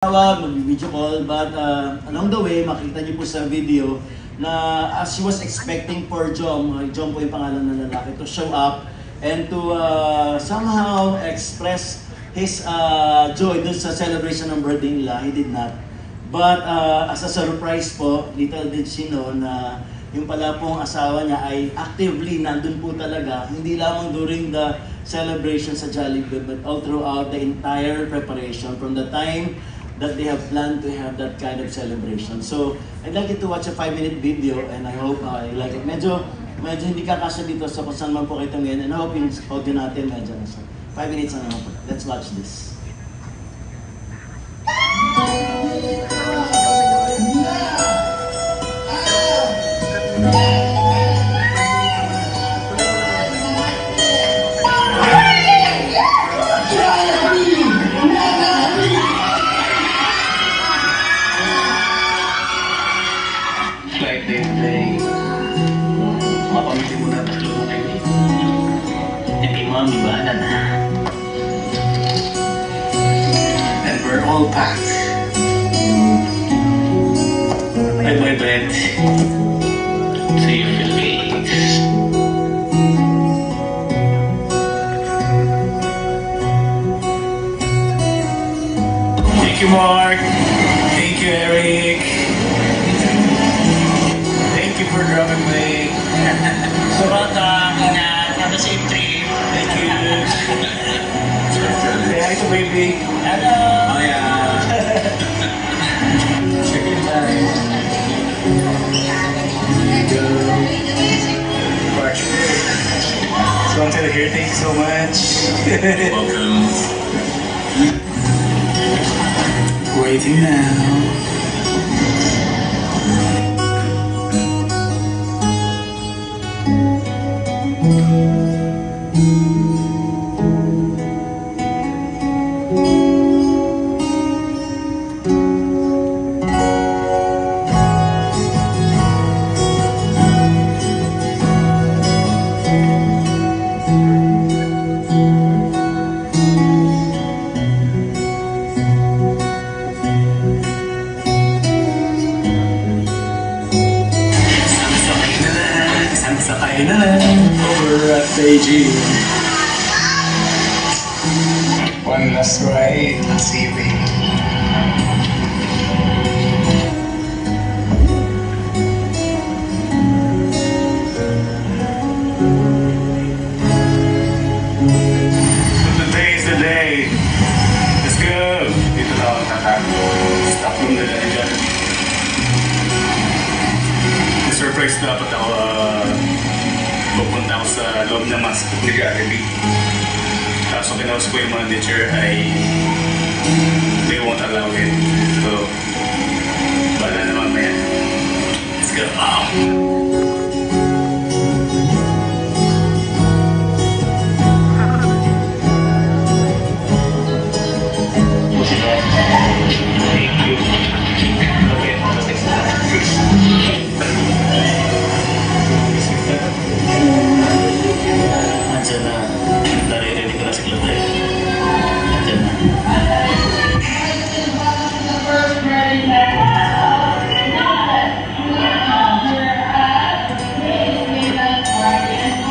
tawag, mag-video call, but along the way, makita niyo po sa video na as she was expecting for Jom po yung pangalan ng lalaki, to show up and to somehow express his joy dun sa celebration ng birthday nila. He did not. But as a surprise po, little did she know na yung pala pong asawa niya ay actively nandun po talaga, hindi lamang during the celebration sa Jollibee, but all throughout the entire preparation from the time that they have planned to have that kind of celebration. So, I'd like you to watch a 5-minute video and I hope you like it. Medyo hindi kakasya dito sa kung saan man po kayo ngayon and I hope yung audio natin medyo nasa 5 minutes na naman po. Let's watch this. Like day-to-day, mapamili mo na tatlo mo kayo dito. Hindi mo ang ibahan na. And we're all packed. And my bed. See you, Philippines. Thank you, Mark. Thank you, Eric. Thank you for dropping by. Surata, ingat. Have a safe trip. Thank you. Say hi to baby. Hello. Oh yeah. Check it out. Go. Mark. It's going to the here. Thank you so much. Welcome. Waiting now. Sakay na over at Beijing. One last ride, see you, baby. So today is the day. Let's go. Dito na ako tatago. Stop room na lang dyan. Surprise dapat ako pupunta ako sa loob ng mascot ni Jollibee. Kaso kinawas ko yung manager ay they won't allow it. So, bala na mamaya. Let's go. Thank you. Okay, nandiyan na, naririnig ko na si Claude. Nandiyan na.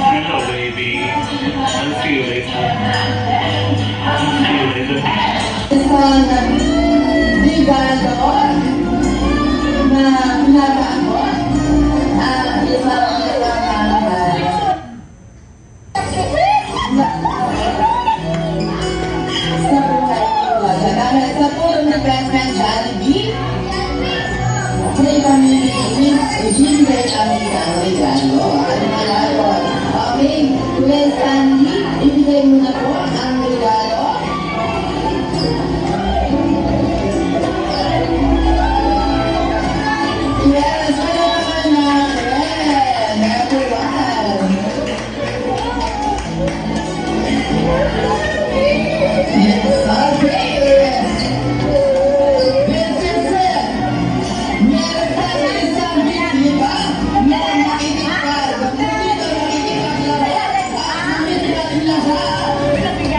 Hello baby, I'll see you later. I'll see you later. Isang regalo na nagawa ang isang sa pulong ng best friend Jollibee, may pamilinin, ibigay ang isang regalo. Ano kaya yun? Okay, Kuya Stanley, ibigay mo na po ang regalo. Yes, wala naman natin, everyone. Yes, okay. Pinapigyan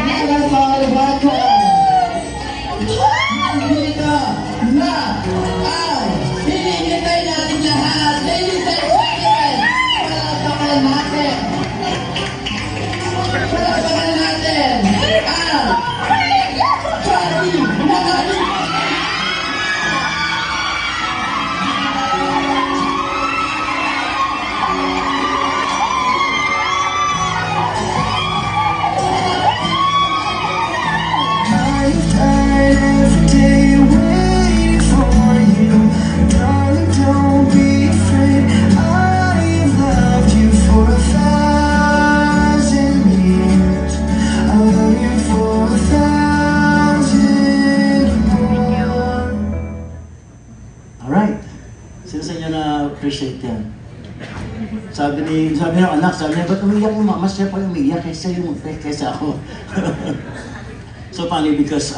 appreciate yan. Sabi ng anak, sabi niya, ba't umiyak yung mama? Siya pa umiyak kaysa ako. So funny because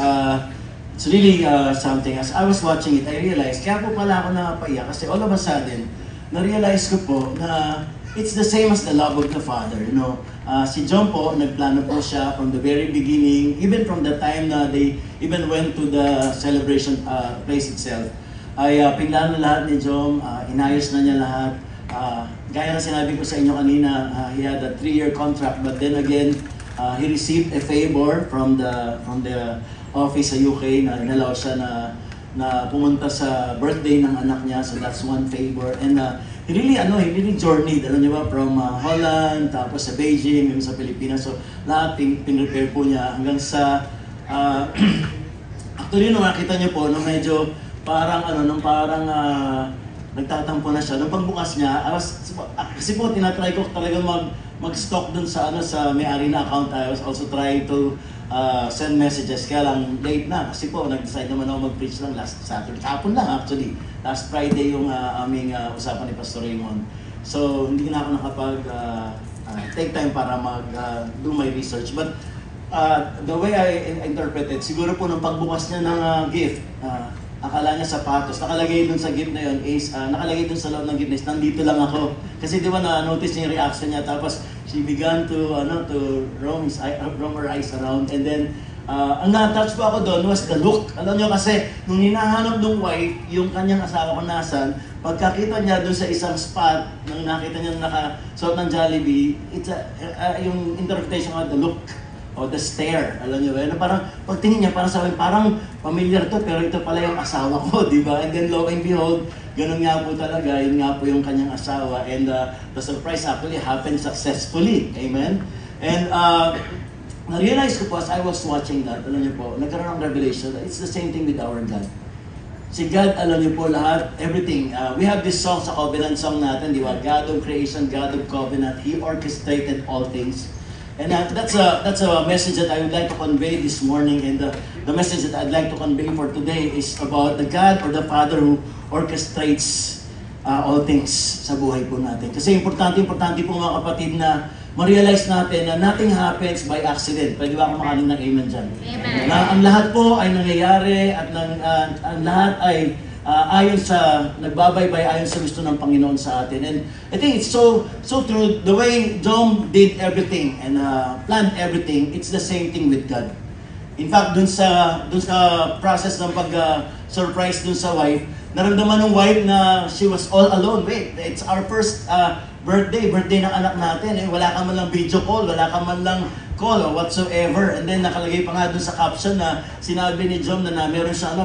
it's really something. As I was watching it, I realized, kaya po pala ako napaiyak kasi all of a sudden, na-realize ko po na it's the same as the love of the Father, you know. Si John po, nagplano po siya from the very beginning, even from the time na they even went to the celebration place itself. Ay pinlano lahat ni John, inayos na niya lahat. Gaya na sinabi ko sa inyo kanina, he had a 3-year contract, but then again, he received a favor from the office sa UK na inalaw siya na pumunta sa birthday ng anak niya, so that's one favor. And he really journeyed, alam niyo ba, from Holland, tapos sa Beijing, sa Pilipinas, so lahat pinrepare po niya hanggang sa actually nung nakita niyo po, nung medyo parang nagtatampo na siya. Nung pagbukas niya, kasi po tinatry ko talaga mag-stock dun sa may-ari na account. I was also trying to send messages, kaya lang late na. Kasi po, nag-decide naman ako mag-preach lang last Saturday. Hapon lang actually. Last Friday yung aming usapan ni Pastor Raymond. So, hindi na ako nakapag take time para do my research. But the way I interpret it, siguro po nung pagbukas niya ng gift, akala niya sapatos, nakalagay dun sa gift na yun is, nakalagay dun sa loob ng gift na is, nandito lang ako. Kasi di ba na-notice niya yung reaction niya, tapos she began to roam her eyes around, and then, ang na-touch pa ako doon was the look. Alam niyo kasi, nung hinahanap ng wife, yung kanyang asawa kung nasan, pagkakita niya doon sa isang spot, nung nakita niya nakasuot ng Jollibee, it's yung interpretation of the look, o the stare, alam niyo ba? Na parang pagtingin niya, parang sabi, parang familiar to, pero ito pala yung asawa ko, di ba? And then lo and behold, ganun nga po talaga, yun nga po yung kanyang asawa. And the surprise actually happened successfully. Amen? And na-realize ko po as I was watching that, alam niyo po, nagkaroon ng revelation that it's the same thing with our God. Si God, alam niyo po lahat, everything. We have this song sa covenant song natin, di ba? God of creation, God of covenant, He orchestrated all things. And that's a message that I would like to convey this morning, and the message that I'd like to convey for today is about the God or the Father who orchestrates all things sa buhay po natin. Kasi importante po mga kapatid na ma-realize natin na nothing happens by accident. Pwede ba ako makaling ng amen dyan? Amen. Na ang lahat po ay nangyayari at ang lahat ay nagbabaybay ayon sa gusto ng Panginoon sa atin. And I think it's so true, the way John did everything and planned everything, it's the same thing with God. In fact, dun sa process ng pag-surprise dun sa wife, naramdaman ng wife na she was all alone. Wait, it's our first birthday ng anak natin. Wala ka man lang video call, wala ka man lang call or whatsoever. And then nakalagay pa nga dun sa caption na sinabi ni John na meron siyang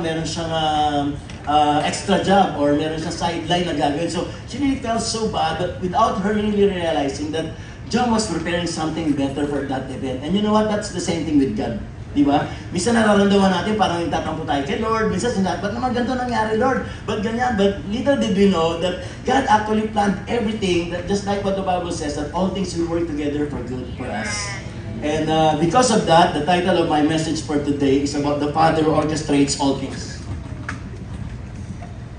extra job or meron siyang sideline na gagawin. So she really felt so bad, but without her really realizing that John was preparing something better for that event. And you know what? That's the same thing with God. Di ba? Minsan nararamdaman natin parang nagtatampo tayo kay Lord. Minsan sinabi, ba't naman ganito nangyari, Lord? But ganyan. But little did we know that God actually planned everything, that just like what the Bible says, that all things will work together for good for us. And because of that, the title of my message for today is about the Father who orchestrates all things.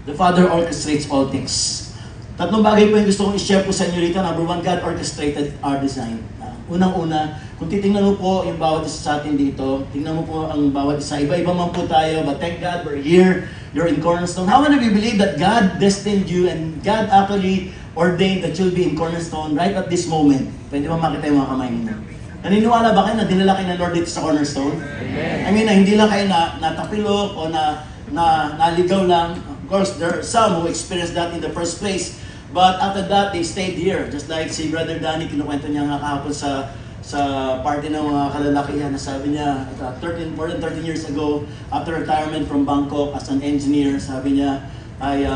The Father orchestrates all things. Tatlong bagay po yung gusto kong i-share po sa inyo rito. Number one, God orchestrated our design. Unang-una, kung titingnan mo po yung bawat isa sa atin dito, tingnan mo po ang bawat isa. Iba-iba man po tayo, but thank God we're here. You're in Cornerstone. How many of you believe that God destined you and God actually ordained that you'll be in Cornerstone right at this moment? Pwede ba makita yung mga kamay ninyo? Naniniwala ba kayo na dinala kayo ng Lord dito sa Cornerstone? Amen. I mean, na hindi lang kayo natapilok o naligaw lang. Of course, there are some who experienced that in the first place. But after that, they stayed here. Just like si Brother Danny, kinukwento niya nga kahapon sa party ng mga kalalakihan na sabi niya, more than 13 years ago, after retirement from Bangkok as an engineer, sabi niya, ay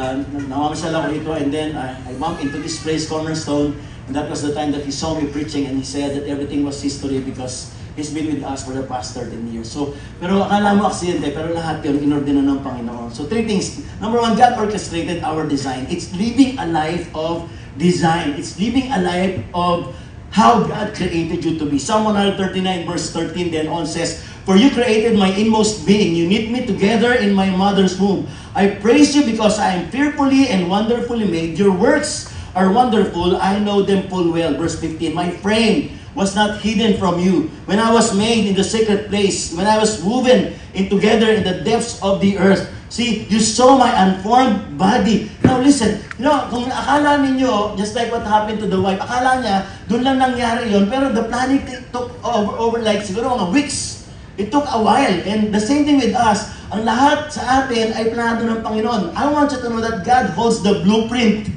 namamasyal ako dito, and then I bumped into this place, Cornerstone, and that was the time that he saw me preaching, and he said that everything was history because he's been with us for the past 13 years. So, pero akala mo aksidente, pero lahat yun inordina ng Panginoon. So, three things. Number one, God orchestrated our design. It's living a life of design. It's living a life of how God created you to be. Psalm 139 verse 13 then on says, For you created my inmost being. You knit me together in my mother's womb. I praise you because I am fearfully and wonderfully made. Your works are wonderful. I know them full well. Verse 15, my frame was not hidden from you when I was made in the secret place, when I was woven in together in the depths of the earth. See, you saw my unformed body. Now listen, kung akala ninyo, just like what happened to the wife, akala niya, doon lang nangyari yon, pero the planning took over like siguro mga weeks. It took a while. And the same thing with us. Ang lahat sa atin ay planado ng Panginoon. I want you to know that God holds the blueprint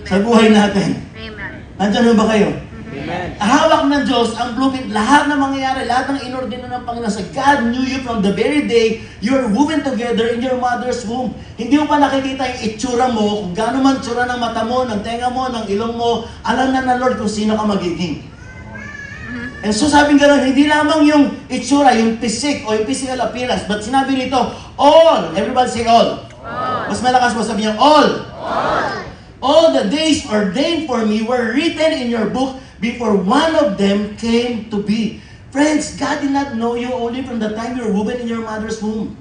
sa buhay natin. Amen. Nandiyan ba kayo? Amen. Hawak ng Diyos ang blueprint, lahat ng mangyayari, lahat ng inordino ng Panginoon. Sa God knew you from the very day you were woven together in your mother's womb. Hindi mo pa nakikita yung itsura mo, kung gaano man itsura ng mata mo, ng tenga mo, ng ilong mo, alam na ng Lord kung sino ka magiging. And so sabi gano'n, hindi lamang yung itsura, yung physique o yung physical appearance, but sinabi nito, all, everybody say all. Mas malakas mo sabi niya, all. All the days ordained for me were written in your book before one of them came to be. Friends, God did not know you only from the time you were woven in your mother's womb.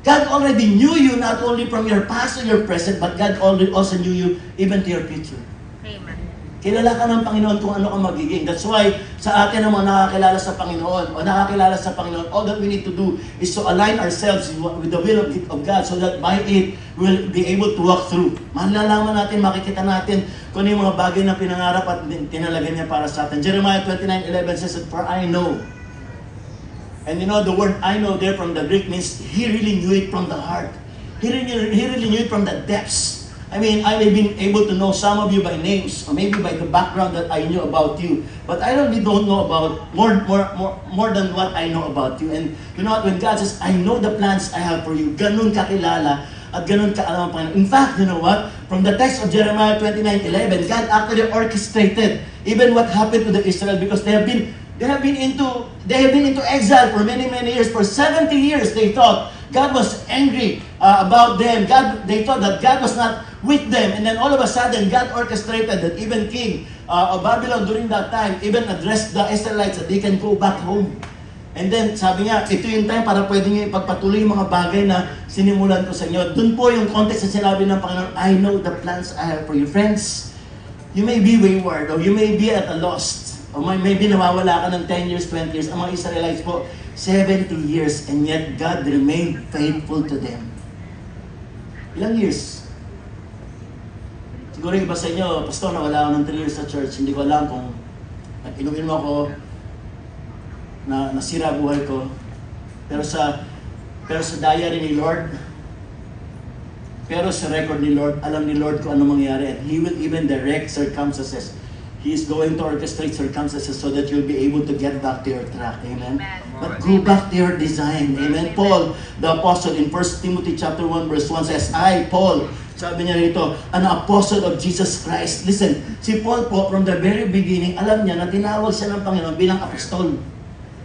God already knew you not only from your past and your present, but God already also knew you even to your future. Amen. Kilala ka ng Panginoon kung ano ka magiging. That's why sa atin ang mga nakakilala sa Panginoon o nakakilala sa Panginoon, all that we need to do is to align ourselves with the will of God so that by it, we'll be able to walk through. Malalaman natin, makikita natin kung ano yung mga bagay na pinangarap at tinalaga niya para sa atin. Jeremiah 29:11 says, for I know. And you know, the word I know there from the Greek means He really knew it from the heart. He really knew it from the depths. I mean, I may be able to know some of you by names, or maybe by the background that I knew about you. But I really don't know about more than what I know about you. And you know what, when God says, I know the plans I have for you, ganun kakilala at ganun kaalam ang Panginoon. In fact, you know what, from the text of Jeremiah 29:11, God actually orchestrated even what happened to the Israel because they have been into exile for many years. For 70 years, they thought God was angry about them. They thought that God was not with them. And then all of a sudden, God orchestrated that even King of Babylon during that time even addressed the Israelites that they can go back home. And then, sabi nga, ito yung time para pwede nyo ipagpatuloy yung mga bagay na sinimulan ko sa inyo. Doon po yung context na sinabi ng Panginoon, I know the plans I have for you. Friends, you may be wayward or you may be at a lost. O maybe nawawala ka ng 10 years, 20 years. Ang mga Israelites po, 70 years, and yet God remained faithful to them. Ilang years? Siguro yung iba sa inyo, Pastor, nawala ako ng 3 years sa church. Hindi ko alam kung nag-inumin mo ako, na nasira buhay ko. Pero sa diary ni Lord, pero sa record ni Lord, alam ni Lord kung ano mangyari. And He will even direct circumstances. He is going to orchestrate circumstances so that you'll be able to get back to your track. Amen? But go back to your design. Amen? Paul, the apostle, in 1 Timothy chapter 1, verse 1 says, I, Paul, sabi niya rito, an apostle of Jesus Christ. Listen, si Paul po, from the very beginning, alam niya na tinawag siya ng Panginoon bilang apostol.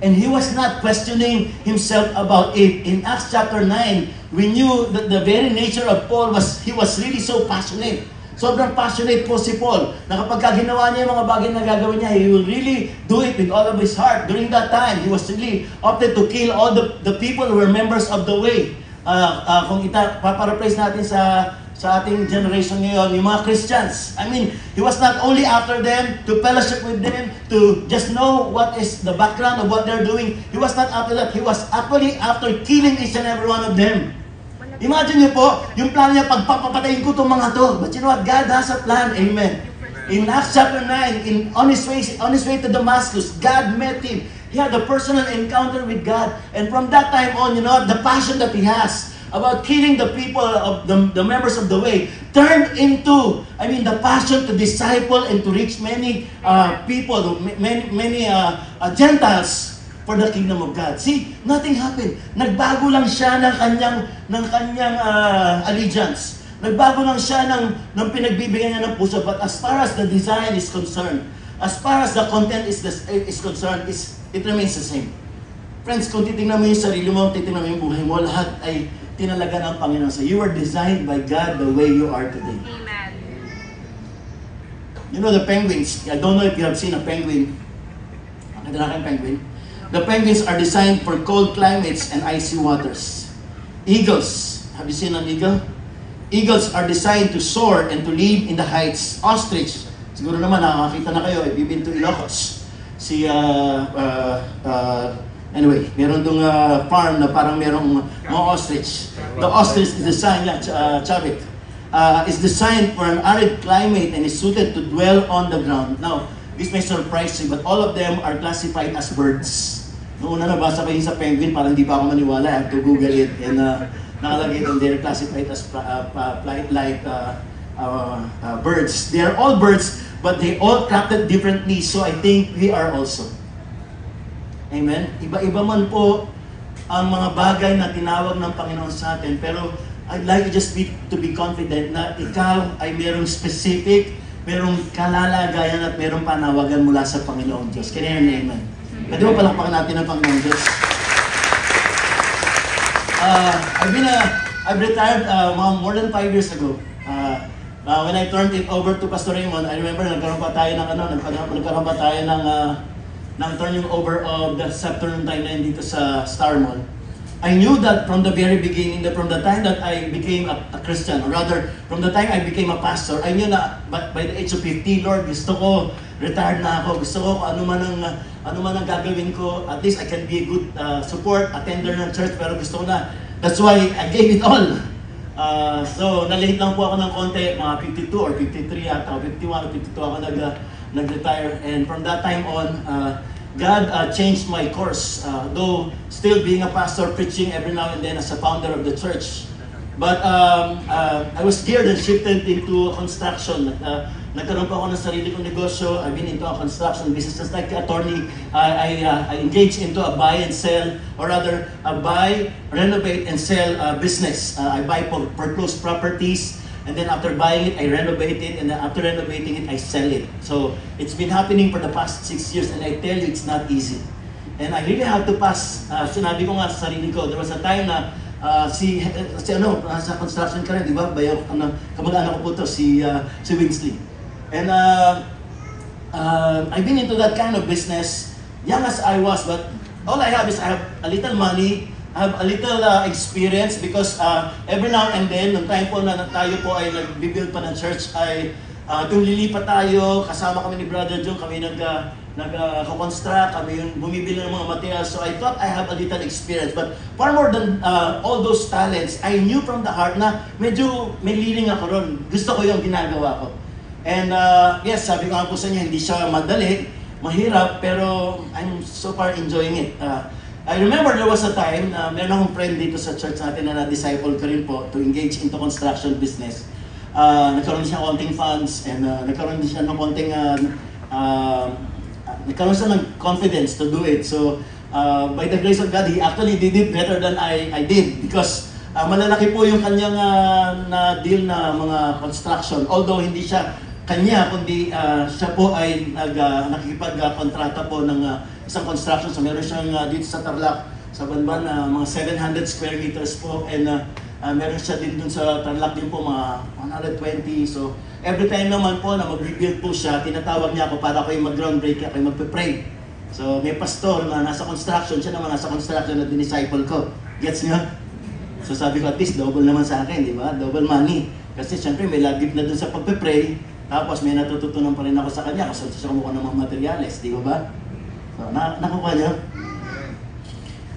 And he was not questioning himself about it. In Acts chapter 9, we knew that the very nature of Paul he was really so passionate. Sobrang passionate po si Paul na kapag ginawa niya yung mga bagay na gagawin niya, he will really do it with all of his heart. During that time, he was really opted to kill all the people who were members of the way. Kung paparaphrase natin sa ating generation ngayon, yung mga Christians. I mean, he was not only after them to fellowship with them, to just know what is the background of what they're doing. He was not after that. He was actually after killing each and every one of them. Imagine niyo po, yung plano niya, pagpapatayin ko itong mga to. But you know what? God has a plan. Amen. In Acts chapter 9, on his way to Damascus, God met him. He had a personal encounter with God. And from that time on, you know, the passion that he has about killing the people of the members of the way turned into, the passion to disciple and to reach many people, many Gentiles for the kingdom of God. See, nothing happened. Nagbago lang siya ng kanyang allegiance. Nagbago lang siya ng pinagbibigyan niya ng puso. But as far as the design is concerned, as far as the content is concerned, it remains the same. Friends, kung titingnan mo yung sarili mo, titingnan mo yung buhay mo, lahat ay tinalaga ng Panginoon. So you were designed by God the way you are today. Amen. You know the penguins. I don't know if you have seen a penguin. Nakita na kayong penguin? The penguins are designed for cold climates and icy waters. Eagles, have you seen an eagle? Eagles are designed to soar and to live in the heights. Ostrich, siguro naman nakakita na kayo, if you've been to Ilocos. Anyway, meron dong farm na parang merong mga ostrich. The ostrich is designed, chavik, is designed for an arid climate and is suited to dwell on the ground. Now, this may surprise you, but all of them are classified as birds. Noong una nabasa ko yun sa penguin, parang hindi pa ako maniwala. I have to Google it, and nakalagay doon, they're classified as birds. They are all birds, but they all crafted differently, so I think we are also. Amen? Iba-iba man po ang mga bagay na tinawag ng Panginoon sa atin, pero I'd like you just to be confident na ikaw ay merong specific, merong kalalagayan at merong panawagan mula sa Panginoon Diyos. Can you hear me? Amen? Pwede mo palakpakan natin ang Panginoon Diyos. I've retired more than 5 years ago. When I turned it over to Pastor Raymond, I remember nagkaroon pa tayo ng turning over of the scepter ng time na yun dito sa Star Mall. I knew that from the very beginning, that from the time that I became a Christian, or rather, from the time I became a pastor, I knew na by the age of 50, Lord, gusto ko, retired na ako, gusto ko kung ano man ang gagawin ko, at least I can be a good support, attender ng church, pero gusto ko na. That's why I gave it all. So, nalate lang po ako ng konti, mga 52 or 53 ata, o 51 or 52 ako nag-retire. And from that time on, God changed my course, though still being a pastor, preaching every now and then as a founder of the church. But I was geared and shifted into construction. Nagkaroon pa ako ng sarili kong negosyo. I've been into a construction business. Just like the attorney, I engaged into a buy and sell, or rather, a buy, renovate, and sell business. I buy foreclosed properties, and then after buying it, I renovate it, and then after renovating it, I sell it. So, it's been happening for the past 6 years, and I tell you, it's not easy. And I really have to pass, sinabi ko nga sa sarili ko, there was a time na sa construction ka rin, di ba? Kamag-anak ko po to, si Winsley. And I've been into that kind of business, young as I was, but all I have is I have a little money, I have a little experience, because every now and then, nung time po na tayo po ay nag-build pa ng church, ay kung lilipat tayo, kasama kami ni Brother John, kami nag-construct, kami yung bumibili ng mga materials. So I thought I have a little experience. But far more than all those talents, I knew from the heart na medyo may leaning ako ron. Gusto ko yung ginagawa ko. And yes, sabi ko nga po sa inyo, hindi siya madali, mahirap, pero I'm so far enjoying it. I remember there was a time, meron akong friend dito sa church natin na na-disciple ko rin po to engage into construction business. Nagkaroon siya ng konting funds, and nagkaroon din siya ng konting nagkaroon siya ng confidence to do it. So, by the grace of God, he actually did it better than I did, because malalaki po yung kanyang na deal na mga construction. Although hindi siya kanya, kundi siya po ay nakikipag-kontrata po ng isang construction. So meron siyang dito sa Tarlac, sa Banban, mga 700 square meters po, and meron siya din dun sa Tarlac din po mga 120. So every time naman po na mag-rebuild po siya, tinatawag niya ako para kayo mag-ground break, kayo magpe-pray. So may pastor na nasa construction, siya naman nasa construction na dinisciple ko. Gets niyo? So sabi ko, at least double naman sa akin, di ba? Double money. Kasi syempre may lagip na dun sa pagpe-pray. Tapos may natututunan pa rin ako sa kanya kasi siya kumuha ng mga materyales, di ba? So, nakuha niyo?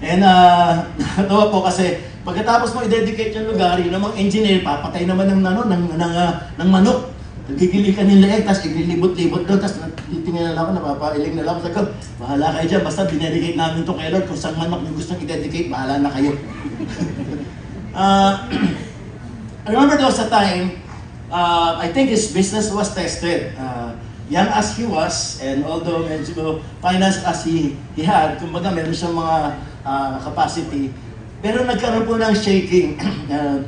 And nakatawa po kasi pagkatapos mo i-dedicate yung lugar, yung namang engineer, papatay naman ng manok. Nagigili ka nila tapos ililibot-libot doon, tapos titingnan na ako, napapailing na lang ako. Sabi ko, bahala kayo dyan, basta dinedicate namin ito kay Lord, kung saan manok yung gustong i-dedicate, bahala na kayo. I remember there was a time, I think his business was tested. Young as he was, and although medyo finance as he had, kumbaga meron siyang mga capacity, pero nagkaroon po ng shaking.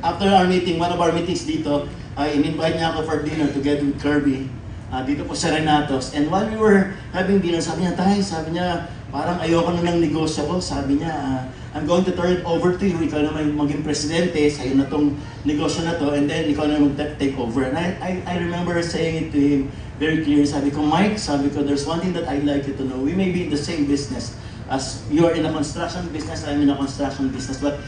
After our meeting, one of our meetings dito, in-invite niya ako for dinner together with Kirby, dito po sa Renatos. And while we were having dinner, sabi niya, Tay, sabi niya, parang ayoko na ng negosyo ko. Sabi niya, I'm going to turn it over to you. Ikaw na maging presidente, sa'yo na tong negosyo na to, and then ikaw na mag-take over. And I remember saying it to him very clear. Sabi ko, Mike, sabi ko, there's one thing that I'd like you to know. We may be in the same business. as you're in a construction business, I'm in a construction business. But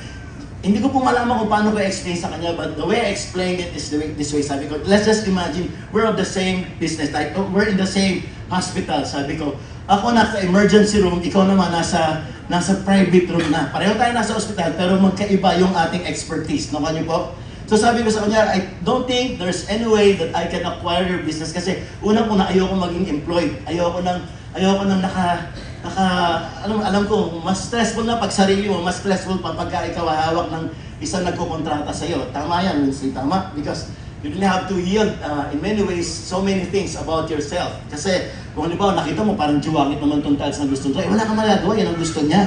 hindi ko po malaman kung paano ko explain sa kanya, but the way I explain it is this way. Sabi ko, let's just imagine, we're of the same business, like we're in the same hospital. Sabi ko, ako nasa emergency room, ikaw naman nasa private room na. Pareho tayo nasa hospital, pero magkaiba yung ating expertise. Nakuha niyo po? So sabi ko sa kanya, I don't think there's any way that I can acquire your business kasi unang-una ayoko maging employed. Ayoko nang alam ko, mas stressful na pag sarili mo, mas stressful pa pagka ikaw hawak ng isang nagkukontrata sa iyo. Tama yan, Winston, tama? Because you really have to yield in many ways so many things about yourself. Kasi kung halimbawa nakita mo parang juwangit naman itong tiles na gusto niya, wala kang magagawa, yan ang gusto niya.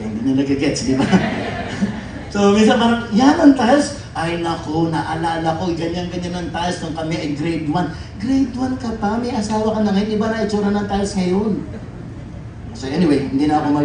Hindi niya nagigets, di ba? So minsan parang, yan ang tiles. Ay naku, naalala ko, ganyan-ganyan ang tiles nung kami ay grade 1. Grade 1 ka pa, may asawa ka na ngayon, iba na itsura ng tiles ngayon. So anyway, hindi na ako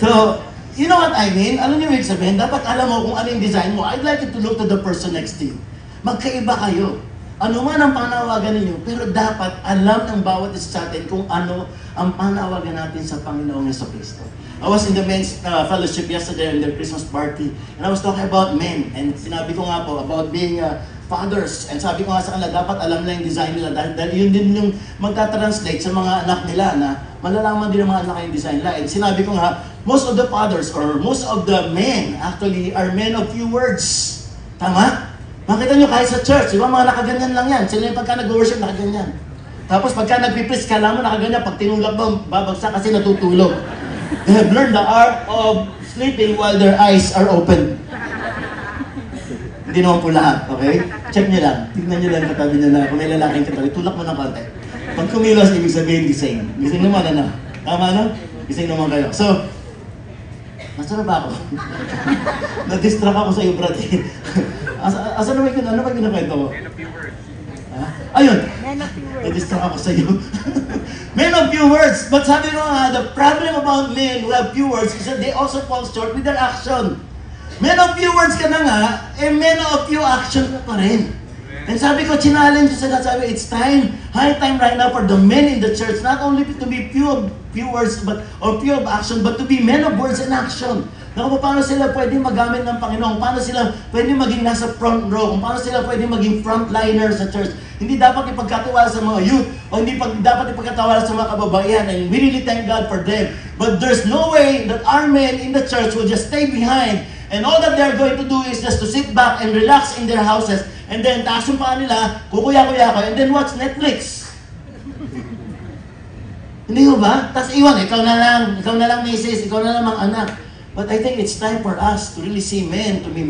So, you know what I mean? Alam niyo ibig sabihin, dapat alam mo kung ano yung design mo. I'd like you to look to the person next to you. Magkaiba kayo. Ano man ang panawagan ninyo, pero dapat alam ng bawat isa sa atin kung ano ang panawagan natin sa Panginoong Jesucristo. I was in the men's fellowship yesterday in their Christmas party, and I was talking about men, and sinabi ko nga po about being fathers, and sabi ko nga sa kanila, dapat alam nila yung design nila, dahil yun din yung magta-translate sa mga anak nila na malalaman din ng mga anak yung design nila. And sinabi ko nga, most of the fathers, or most of the men, actually, are men of few words. Tama? Makita nyo kahit sa church, di ba mga nakaganyan lang yan, sila yung pagka nag-worship, nakaganyan. Tapos pagka nag-preach, kala mo nakaganyan, pag tinulak mo, babagsak kasi natutulog. They have learned the art of sleeping while their eyes are open. Hindi naman po lahat, okay? Check nyo lang. Tignan nyo lang katabi nyo na kung may lalaking katabi. Tulak mo ng konti. Pag kumilos, ibig sabihin gising. Gising naman, ano? Tama, no? Gising naman kayo. So, nasaan ba ako? Na-distract ako sa iyo, brad. Asa na ba yun? Ano ba ginakwento ko? Ayun! Na-distract ako sa iyo. Men of few words. But sabi ko nga, the problem about men who have few words is that they also fall short with their action. Men of few words ka na nga, men of few action ka pa rin. And sabi ko, challenge ko sila, sabi, it's time, high time right now for the men in the church, not only to be few words, or few of action, but to be men of words and action. Naku, paano sila pwede magamit ng Panginoon? Paano sila pwede maging nasa front row? Kung paano sila pwede maging frontliner sa church? Hindi dapat ipagkatiwala sa mga youth o hindi dapat ipagkatiwala sa mga kababaihan. And we really thank God for them. But there's no way that our men in the church will just stay behind and all that they're going to do is just to sit back and relax in their houses and then taas yung paa nila, kukuya-kuya ko, and then watch Netflix. Hindi mo ba? Tapos iwan, ikaw na lang misis, ikaw na lang mga anak. But I think it's time for us to really see men, to be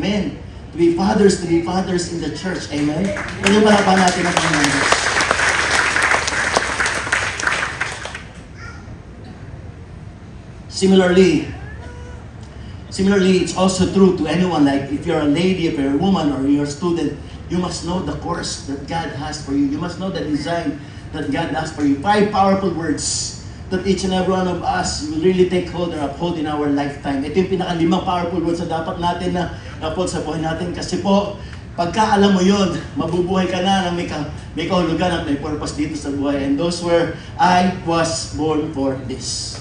fathers in the church. Amen? Kaya palapan natin ang Panginoon. Similarly, it's also true to anyone, like if you're a lady, if you're a woman, or you're a student, you must know the course that God has for you. You must know the design that God has for you. 5 powerful words that each and every one of us will really take hold or uphold in our lifetime. Ito yung pinaka-5 powerful words na dapat natin na uphold sa buhay natin. Kasi po, pagka alam mo yun, mabubuhay ka na may kahulugan at may purpose dito sa buhay. And those were, I was born for this.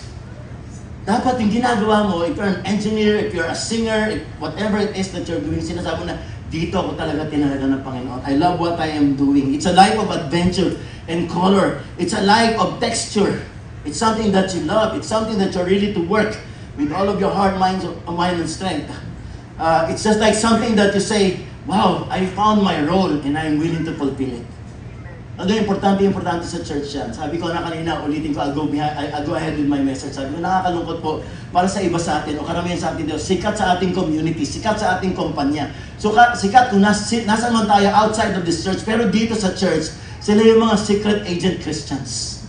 Dapat yung ginagawa mo, if you're an engineer, if you're a singer, whatever it is that you're doing, sinasabi mo na, dito ako talaga tinalaga ng Panginoon. I love what I am doing. It's a life of adventure and color. It's a life of texture. It's something that you love. It's something that you're really to work with all of your heart, mind, and strength. It's just like something that you say, wow, I found my role and I'm willing to fulfill it. Ano importante sa church yan. Sabi ko na kanina, ulitin ko, I'll go ahead with my message. Sabi ko, nakakalungkot po para sa iba sa atin o karamihan sa atin, sikat sa ating community, sikat sa ating kumpanya. So sikat kung nasa man tayo outside of this church, pero dito sa church, sila yung mga secret agent Christians.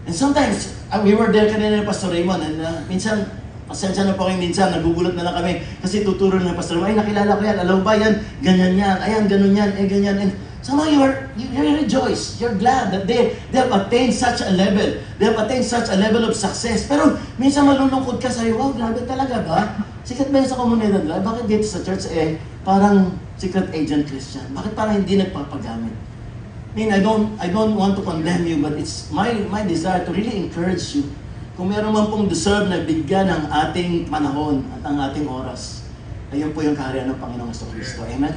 And sometimes, we were there kanina ni Pastor Raymond, and minsan, pasensya na po kayo minsan, nagugulat na lang kami, kasi tuturo na Pastor Raymond, ay nakilala ko yan, alam ba yan, ganyan yan, ayan, ganun yan, ganyan. And somehow you rejoice, you're glad that they have attained such a level, they have attained such a level of success. Pero minsan malulungkot ka, sabi, wow, grabe talaga ba? Sikat ba yan sa komunidad nila? Bakit dito sa church, parang secret agent Christian? Bakit parang hindi nagpapagamit? mean, I don't want to condemn you, but it's my desire to really encourage you. Kung meron man pong deserve na bigyan ng ating panahon at ang ating oras, ayun po yung kaharian ng Panginoong Kristo. Amen?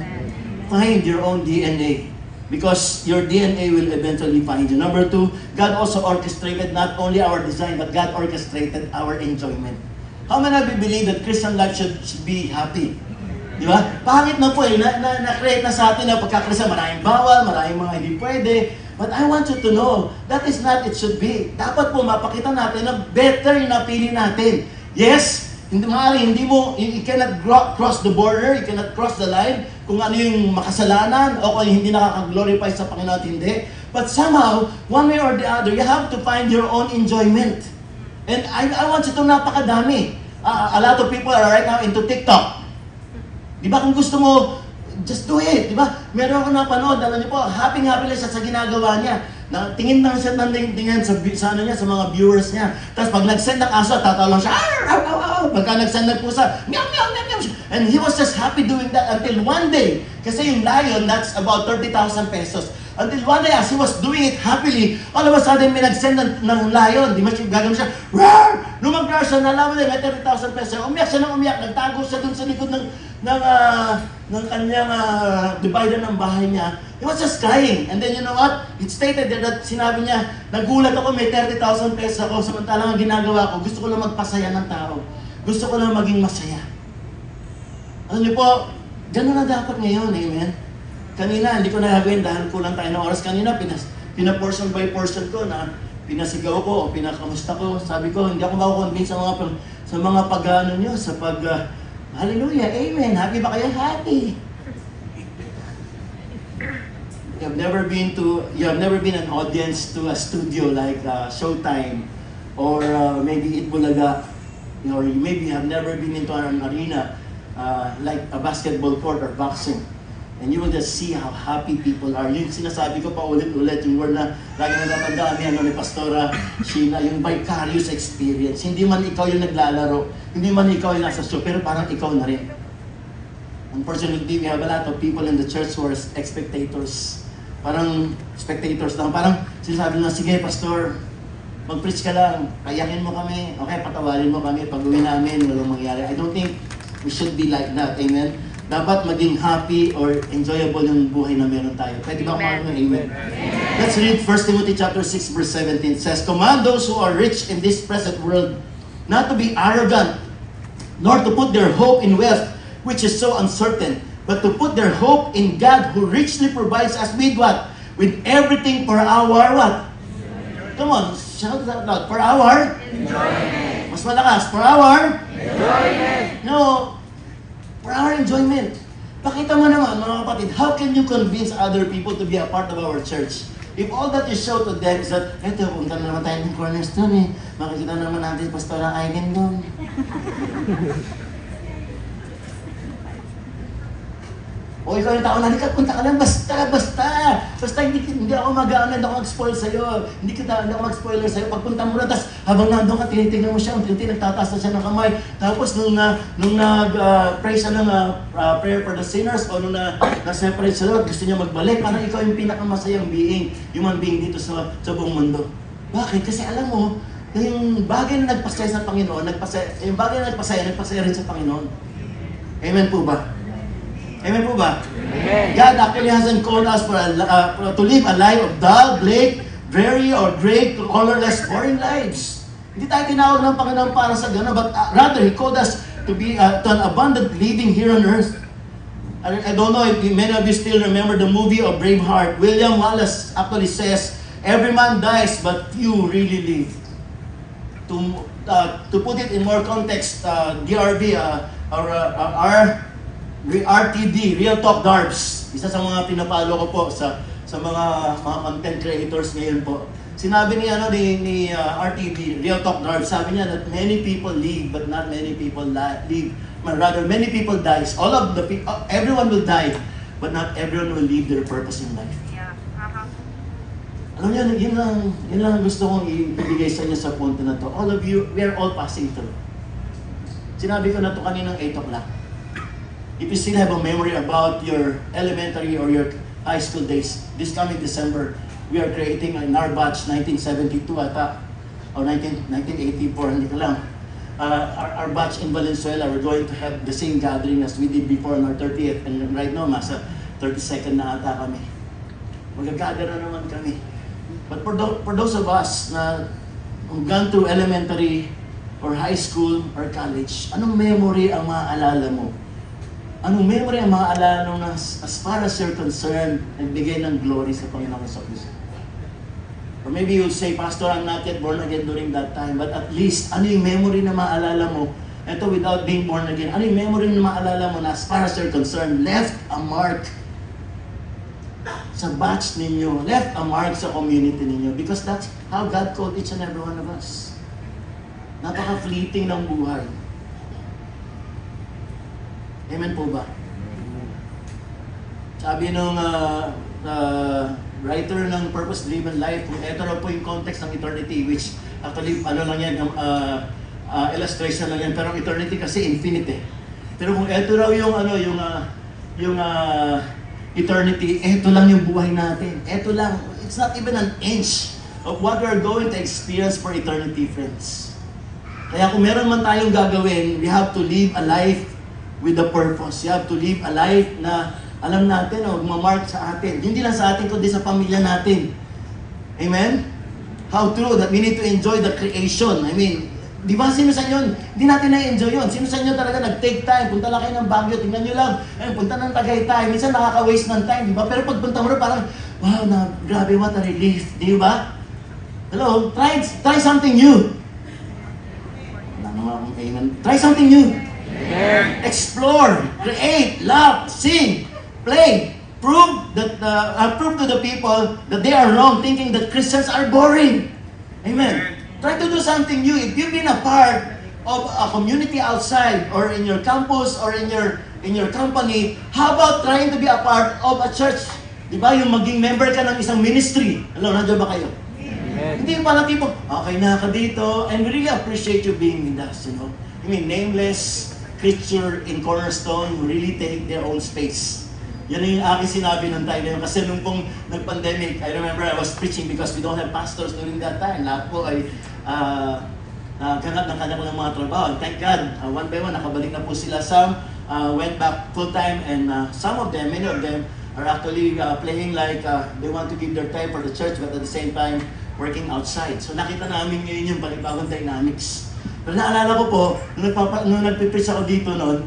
Find your own DNA. Because your DNA will eventually find you. Number 2, God also orchestrated not only our design, but God orchestrated our enjoyment. How many of you believe that Christian life should be happy? Di ba? Pangit na po na-create na sa atin na pagkakristiyan, maraming bawal, maraming mga hindi pwede. But I want you to know, that is not it should be. Dapat po mapakita natin na better yung napili natin. Yes, hindi you cannot cross the border, you cannot cross the line kung ano yung makasalanan o kung hindi nakaka-glorify sa Panginoon at hindi. But somehow, one way or the other, you have to find your own enjoyment. And I want you to napakadami. A lot of people are right now into TikTok. Di ba kung gusto mo, just do it, di ba? Meron ako napanood, alam niyo po, happy lang siya sa ginagawa niya. Tingin lang siya ng tingin sa mga viewers niya. Tapos pag nag-send ng aso, tatawa lang siya, pagka nag-send ng pusa, meow, meow, meow, meow. And he was just happy doing that until one day. Kasi yung lion, that's about 30,000 pesos. Until one day, as he was doing it happily, all of a sudden, may nag-send ng lion. Di ba siya, gagawin siya, roar! Lumag-roar siya, nalaman niya, may 30,000 pesos. Umiyak siya ng umiyak, nagtago siya dun sa likod ng kanyang divider ng bahay niya. He was just crying. And then you know what? It stated there that sinabi niya, nagulat ako, may 30,000 pesos ako, samantalang ang ginagawa ko, gusto ko lang magpasaya ng tao. Gusto ko lang maging masaya. Alam niyo po, gano'n na dapat ngayon, amen? Kanina, hindi ko na gagawin dahil kulang tayo ng oras. Kanina, pina-portion by portion ko na pinasigaw ko o pinakamusta ko. Sabi ko, hindi ako makukonvince sa mga pag-ano nyo, sa hallelujah, amen, happy ba kayo? Happy. You have never been an audience to a studio like Showtime or maybe Itbulaga, or maybe you have never been into an arena like a basketball court or boxing. And you will just see how happy people are. Yung sinasabi ko pa ulit-ulit, yung word na lagi na natandaan niya ni Pastora Sheena, yung vicarious experience. Hindi man ikaw yung naglalaro, hindi man ikaw yung nasa show, pero parang ikaw na rin. Unfortunately, we have a lot of people in the church who are spectators. Parang spectators lang. Parang sinasabi na, sige Pastor, mag-preach ka lang, kayakin mo kami, okay, patawarin mo kami, pag-uwi namin, walang mangyari. I don't think we should be like that, amen? Dapat maging happy or enjoyable yung buhay na meron tayo. Pwede ba kumain mo? Amen. Let's read 1 Timothy chapter 6 verse 17. It says, command those who are rich in this present world not to be arrogant, nor to put their hope in wealth, which is so uncertain, but to put their hope in God who richly provides us with what? With everything for our what? Come on, shout that out. For our? Enjoyment. Mas malakas. For our? Enjoyment. No. For our enjoyment. Pakita mo naman, mga kapatid, how can you convince other people to be a part of our church? If all that you show to them is that, eto, punta na naman tayo ng cornerstone eh. Makikita naman natin, Pastora Aiden doon. O ikaw yung tao na, punta ka lang, basta hindi ako mag-ano, hindi ako mag-spoil sa'yo, hindi ako mag-spoiler sa'yo, pagpunta mo na, tapos habang nandun ka, tinitingnan mo siya, unti-unti nagtataas na siya ng kamay, tapos nung nag-pray siya ng prayer for the sinners, o nung na-separate sa Lord, gusto niya magbalik, parang ikaw yung pinakamasayang human being dito sa buong mundo. Bakit? Kasi alam mo, yung bagay na nagpasaya sa Panginoon, yung bagay na nagpasaya rin sa Panginoon. Amen po ba? Amen po ba? Amen. God actually hasn't called us to live a life of dull, bleak, dreary, or gray, colorless, boring lives. Hindi tayo tinawag ng Panginoon para sa gano'n, but rather, He called us to be to an abundant living here on earth. I don't know if many of you still remember the movie of Braveheart. William Wallace actually says, every man dies, but few really live. To put it in more context, DRB, RTD, Real Talk Darbs, isa sa mga pinapalo ko po sa mga content creators ngayon po. Sinabi ni RTD, Real Talk Darbs, sabi niya that many people live but not many people live. Rather, many people dies. Everyone will die, but not everyone will live their purpose in life. Yeah. Alam niyo, yun lang gusto kong ibigay sa inyo sa punto na to. All of you, we are all passing through. Sinabi ko na to kaninang 8 o'clock. If you still have a memory about your elementary or your high school days. This coming December, we are creating in our batch 1972 ata, or 1984, hindi ko lang. Our batch in Valenzuela, we're going to have the same gathering as we did before on our 30th. And right now, nasa 32nd na ata kami. Mag-gather na naman kami. But for those of us na gone through elementary or high school or college, anong memory ang maaalala mo? Anong memory ang maaalala mo na as far as you're concerned, nagbigay ng glory sa Panginoon sa Kristo? Or maybe you'll say, Pastor, I'm not yet born again during that time, but at least, ano yung memory na maaalala mo? Ito, without being born again, ano yung memory na maaalala mo na as far as you're concerned, left a mark sa batch ninyo, left a mark sa community ninyo, because that's how God called each and every one of us. Napaka-fleeting ng buhay. Amen po ba? Sabi nung writer ng Purpose Driven Life, kung ito raw po yung context ng eternity, which actually, ano lang yan, illustration lang yan, pero eternity kasi infinite eh. Pero kung ito raw yung, eternity, ito lang yung buhay natin. Ito lang, it's not even an inch of what we're going to experience for eternity, friends. Kaya kung meron man tayong gagawin, we have to live a life with a purpose. You have to live a life na alam natin, magmamark sa atin. Hindi lang sa atin, kundi sa pamilya natin. Amen? How true that we need to enjoy the creation. I mean, di ba sino sa inyo, hindi natin na-enjoy yun. Sino sa inyo talaga nag-take time, punta lang kayo ng Baguio, tingnan nyo lang, punta ng Tagaytay, minsan nakaka-waste ng time, di ba? Pero pagpunta mo rin parang, wow, grabe, what a relief, di ba? Hello, try something new. Amen. Try something new. Explore, create, love, sing, play, prove to the people that they are wrong, thinking that Christians are boring. Amen. Try to do something new. If you've been a part of a community outside, or in your campus, or in your company, how about trying to be a part of a church? Di ba? Yung maging member ka ng isang ministry. Hello, nandiyan ba kayo? Amen. Hindi pa lang tipo, okay na ka dito, and we really appreciate you being with us, you know. I mean, nameless creature in Cornerstone who really take their own space. Yan yung aking sinabi ng time na yun. Kasi nung pong nag-pandemic, I remember I was preaching because we don't have pastors during that time. Lahat po ay ganap ng kanya-kanyang mga trabaho. And thank God, one by one, nakabalik na po sila. Some went back full-time, and some of them, many of them, are actually playing like they want to give their time for the church, but at the same time, working outside. So nakita namin ngayon yung panibagong dynamics. Pero naalala ko po, nung nagpipreach ako dito noon,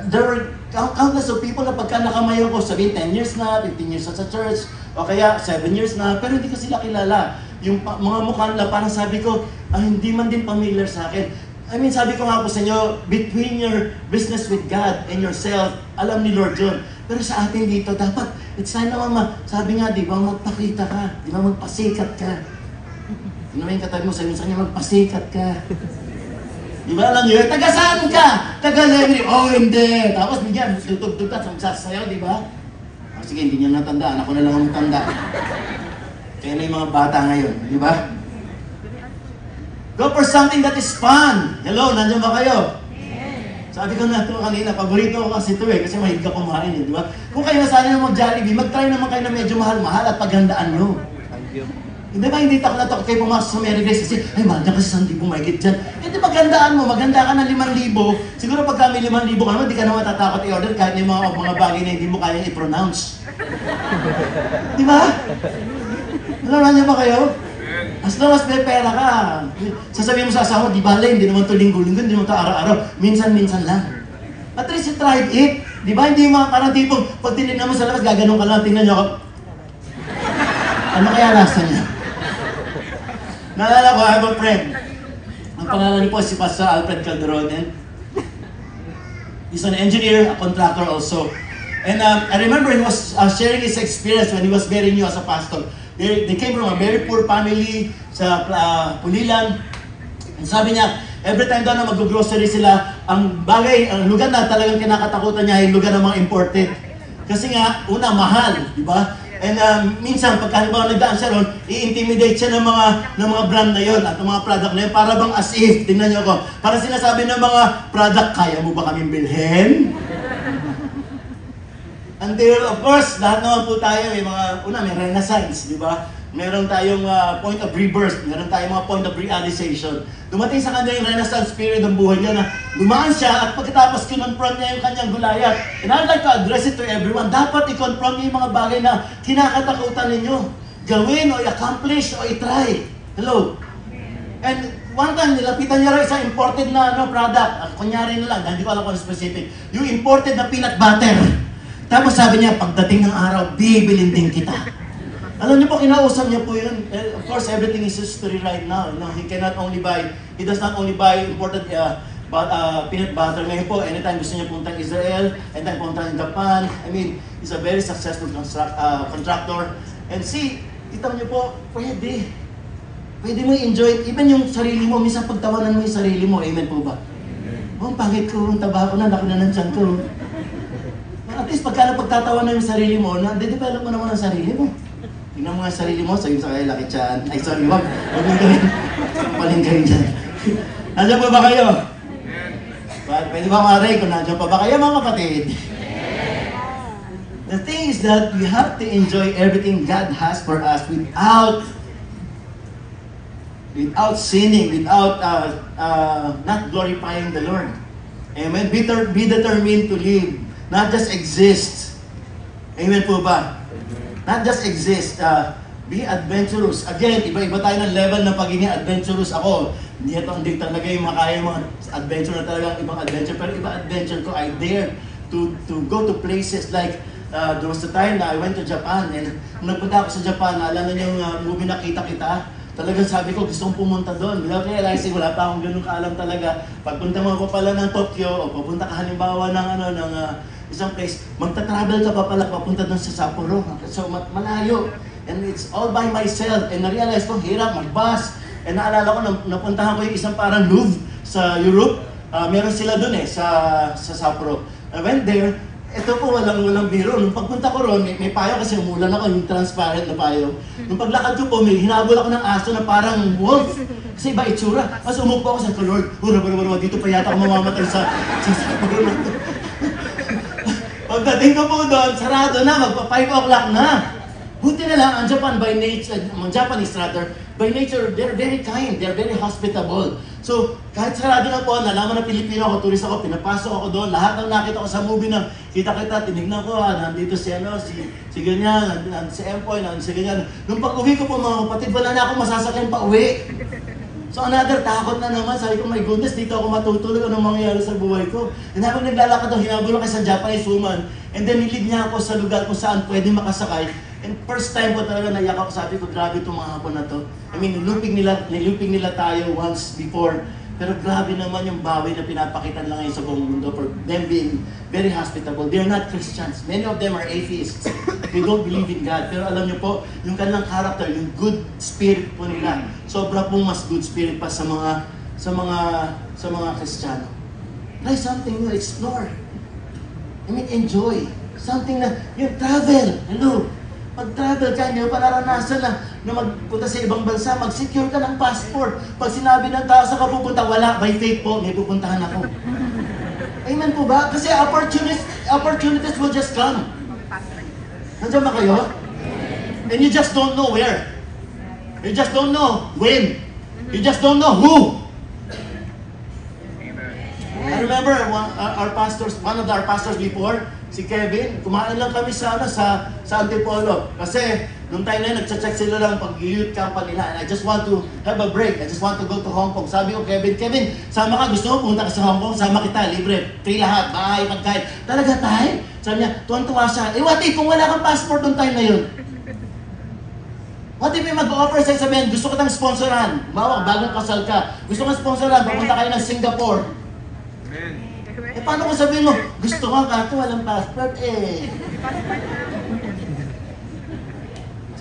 there were countless of people na pagka nakamayo ko, sabihin 10 years na, 15 years na sa church, o kaya 7 years na, pero hindi ko sila kilala. Yung mga mukha nila, parang sabi ko, hindi man din familiar sa akin. I mean, sabi ko nga po sa inyo, between your business with God and yourself, alam ni Lord yun. Pero sa atin dito, dapat, it's time naman, sabi nga, di ba, magpakita ka, di ba, magpasikat ka. Ano yung katabi mo, sabi niya, magpasikat ka. Di ba alam nyo, taga saan ka? Taga Levi. Oh, hindi. Tapos bigyan, tutugtugtat, magsasayaw, di ba? Oh, sige, hindi niya natandaan. Ako na lang ang matanda. Kaya na yung mga bata ngayon, di ba? Go for something that is fun. Hello, nandiyan ba kayo? Sabi ko na ito kanina, paborito ko kasi ito kasi mahilig ka kumain, di ba? Kung kayo nasanay na mag-Jollibee, mag-try naman kayo na medyo mahal-mahal at paghandaan nyo. Hindi ba hindi takot na takot kayo pumasok sa Mary Grace kasi, ay mahal dyan kasi 1,000 mahigit dyan. Hindi magandaan mo, maganda ka ng 5,000. Siguro pagka may 5,000 ka naman, di ka naman matatakot i-order kahit yung mga bagay na hindi mo kaya i-pronounce. Di ba? Alam niyo ba kayo? As long as may pera ka, sasabihin mo sa asawa, di ba hindi naman ito linggo-linggo, hindi naman ito araw-araw, minsan-minsan lang. At least you tried it. Di ba? Hindi yung mga parang tipong, pag tinignan mo sa labas, gaganong ka lang, tingnan nyo ako. Ano kaya lasa niya? Naalala ko, I have a friend. Ang pangalan po si Pastor Alfred Calderon. He's an engineer, a contractor also. And I remember he was sharing his experience when he was very new as a pastor. They came from a very poor family sa Pulilan. And sabi niya, every time daw na mag-grocery sila, ang lugar na talagang kinakatakutan niya ay lugar ng mga imported. Kasi nga, una, mahal, di ba? And minsan, pagka halimbawa nagdaan siya ron, i-intimidate siya ng mga brand na yon at ng mga product na yun, para bang as if, tingnan niyo ako, para sinasabi ng mga product, kaya mo ba kaming bilhin? Until, of course, lahat naman po tayo, may renaissance, di ba? Meron tayong point of rebirth, meron tayong mga point of realization. Dumating sa kanya yung renaissance period ng buhay niya na dumaan siya at pagkatapos kinonfront niya yung kanyang Goliath. And I'd like to address it to everyone. Dapat i-confront niyo yung mga bagay na kinakatakutan ninyo. Gawin o i-accomplish o i-try. Hello? And one time, nilapitan niya rin isang imported na product. Kunyari na lang, hindi ko alam kung specific. Yung imported na peanut butter. Tapos sabi niya, pagdating ng araw, bibilin din kita. Alam niyo po, kinausap niya po yun. Of course, everything is history right now. He does not only buy imported peanut butter. Ngayon po, anytime gusto niya puntang Israel, anytime puntang Japan. I mean, he's a very successful contractor. And see, kita niyo po, pwede mo i-enjoy. Even yung sarili mo, minsan pagtawanan mo yung sarili mo. Amen po ba? Oh, pangit ko, ang taba ko na, laki na ng tiyan ko. At least pagka pagtatawanan yung sarili mo, na-develop mo naman ang sarili mo. Tingnan mo nga sarili mo, sabi mo sa kaya laki tiyan. Ay, sorry, wag mong gawin. Paling kayo dyan. Nandiyan pa ba kayo? Pwede ba maray kung nandiyan pa ba kayo, mga kapatid? The thing is that we have to enjoy everything God has for us without sinning, without not glorifying the Lord. Amen? Be determined to live, not just exist. Amen po ba? Not just exist, be adventurous. Again, iba-iba tayo ng level ng pagiging adventurous. Ako, hindi talaga yung makaya mga adventure na talagang ibang adventure. Pero iba adventure ko, I dare to go to places like, there was a time na I went to Japan. And nung nagpunta ako sa Japan, alam na yung movie na Kita-Kita. Talagang sabi ko, gusto kong pumunta doon. Without realizing, wala pa akong ganun kaalam talaga. Pagpunta mo pa pala ng Tokyo, o papunta ka halimbawa ng isang place, magta-travel ka pa pala papunta doon sa Sapporo. So malayo. And it's all by myself. And na-realize ko, hirap, mag-bus. And naalala ko, napuntahan ko yung isang parang Louvre sa Europe. Meron sila doon sa Sapporo. I went there. Ito po, walang biro. Nung pagpunta ko ron, may payo kasi umulan ako, yung transparent na payo. Nung paglakad ko po, may hinabol ako ng aso na parang wolf. Kasi iba itsura. Mas umupo ako sa Lord, dito pa yata ako mamamatay sa Sapporo na to. Pagdating ko po doon, sarado na, magpa 5 o'clock na. Buti na lang, ang Japan by nature, ang Japanese rather, by nature, they're very kind, they're very hospitable. So, kahit sarado na po, nalaman na Pilipino ako, turist ako, pinapasok ako doon, lahat ng nakita ko sa movie na kita-kita, tinignan ko, nandito si ganyan, si Empoy, si ganyan. Nung pag-uwi ko po mga kapatid, wala na akong masasakyan pa uwi. So another takot na naman, sabi ko, my goodness, dito ako matutulog, anong mangyayari sa buhay ko? And habang naglalakad ako, hinabol ako sa Japanese woman, and then nilid niya ako sa lugar kung saan pwede makasakay. And first time ko talaga naiyak ako, sabi ko, grabe itong mga hapon na to. I mean, niluping nila tayo once before, pero grabe naman yung bawi na pinapakita lang ngayon sa buong mundo for them being very hospitable. They're not Christians. Many of them are atheists. They don't believe in God. Pero alam niyo po, yung kanilang character, yung good spirit po nila, sobra pong mas good spirit pa sa mga Kristiyano. Try something new, explore. I mean, enjoy. Something na, yung travel. Hello? Pag-travel ka, hindi mo pa naranasan na magpunta sa ibang bansa, mag-secure ka ng passport. Pag sinabi ng tao sa kapupunta, wala, by faith po, may pupuntahan ako. Amen po ba? Kasi opportunities will just come. Nandiyan ba kayo? And you just don't know where. You just don't know when. You just don't know who. I remember one of our pastors before, si Kevin, kumain lang kami sa Antipolo. Kasi nung time na yun, nagcha-check sila lang pag-youth camp nila. And I just want to have a break. I just want to go to Hong Kong. Sabi ko, Kevin, sama ka. Gusto mo pumunta ka sa Hong Kong? Sama kita, libre. Free lahat, bahay, pagkain. Talaga tayo? Sabi niya, tuwan-tuwa siya. What if kung wala kang passport nung time na yun? What if may mag-offer sa'yo sabihin, gusto kitang sponsoran? Bawa, bagong kasal ka. Gusto kang sponsoran, pumunta kayo ng Singapore. Paano kung sabihin mo, gusto ka kato, walang passport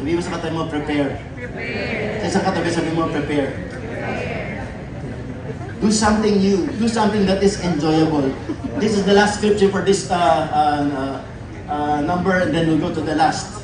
Sabihin mo sa katabi mo, prepare. Sa isang katabi, sabihin mo, prepare. Do something new. Do something that is enjoyable. This is the last scripture for this number, and then we'll go to the last.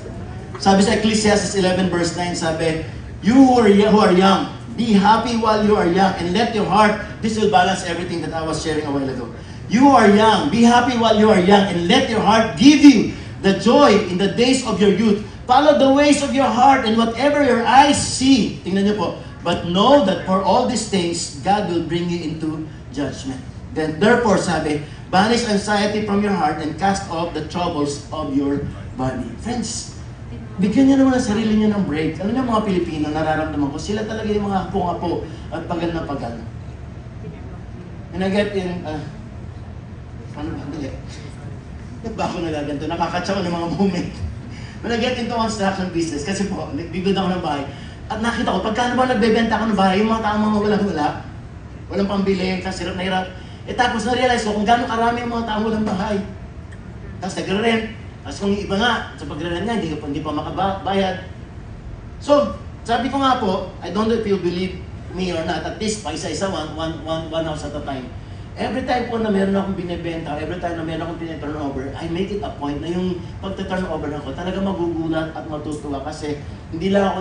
Sabi sa Ecclesiastes 11 verse 9, sabi, you who are young, be happy while you are young, and let your heart, this will balance everything that I was sharing a while ago. You are young, be happy while you are young, and let your heart give you the joy in the days of your youth. Follow the ways of your heart and whatever your eyes see. Tingnan niyo po. But know that for all these things, God will bring you into judgment. Then therefore, sabi, banish anxiety from your heart and cast off the troubles of your body. Friends, bigyan niyo naman ang sarili niyo ng break. Alam niyo mga Pilipino, nararamdaman ko, sila talaga yung mga hapong-hapo at pagal na pagal. And I get in, ano ba, hindi. Ba't ba ako nagaganto? Nakakatsaw ng mga moment. When I get into construction business, kasi po, bibigod ako ng bahay, at nakita ko, pagkano ba nagbebenta ako ng bahay, yung mga tao mga walang pambili, kasi hirap na hirap. Tapos na-realize ko kung gano'ng karami yung mga tao walang bahay. Tapos nagre-rent. Tapos kung yung iba nga, sa pagre-rent nga, hindi pa makabayad. So, sabi ko nga po, I don't know if you believe me or not, at least pa isa-isa, one house at a time. Every time po na meron akong binibenta, every time na meron akong turnover, I make it a point na yung pagta-turnover ako, talaga magugulat at matutuwa kasi hindi lang ako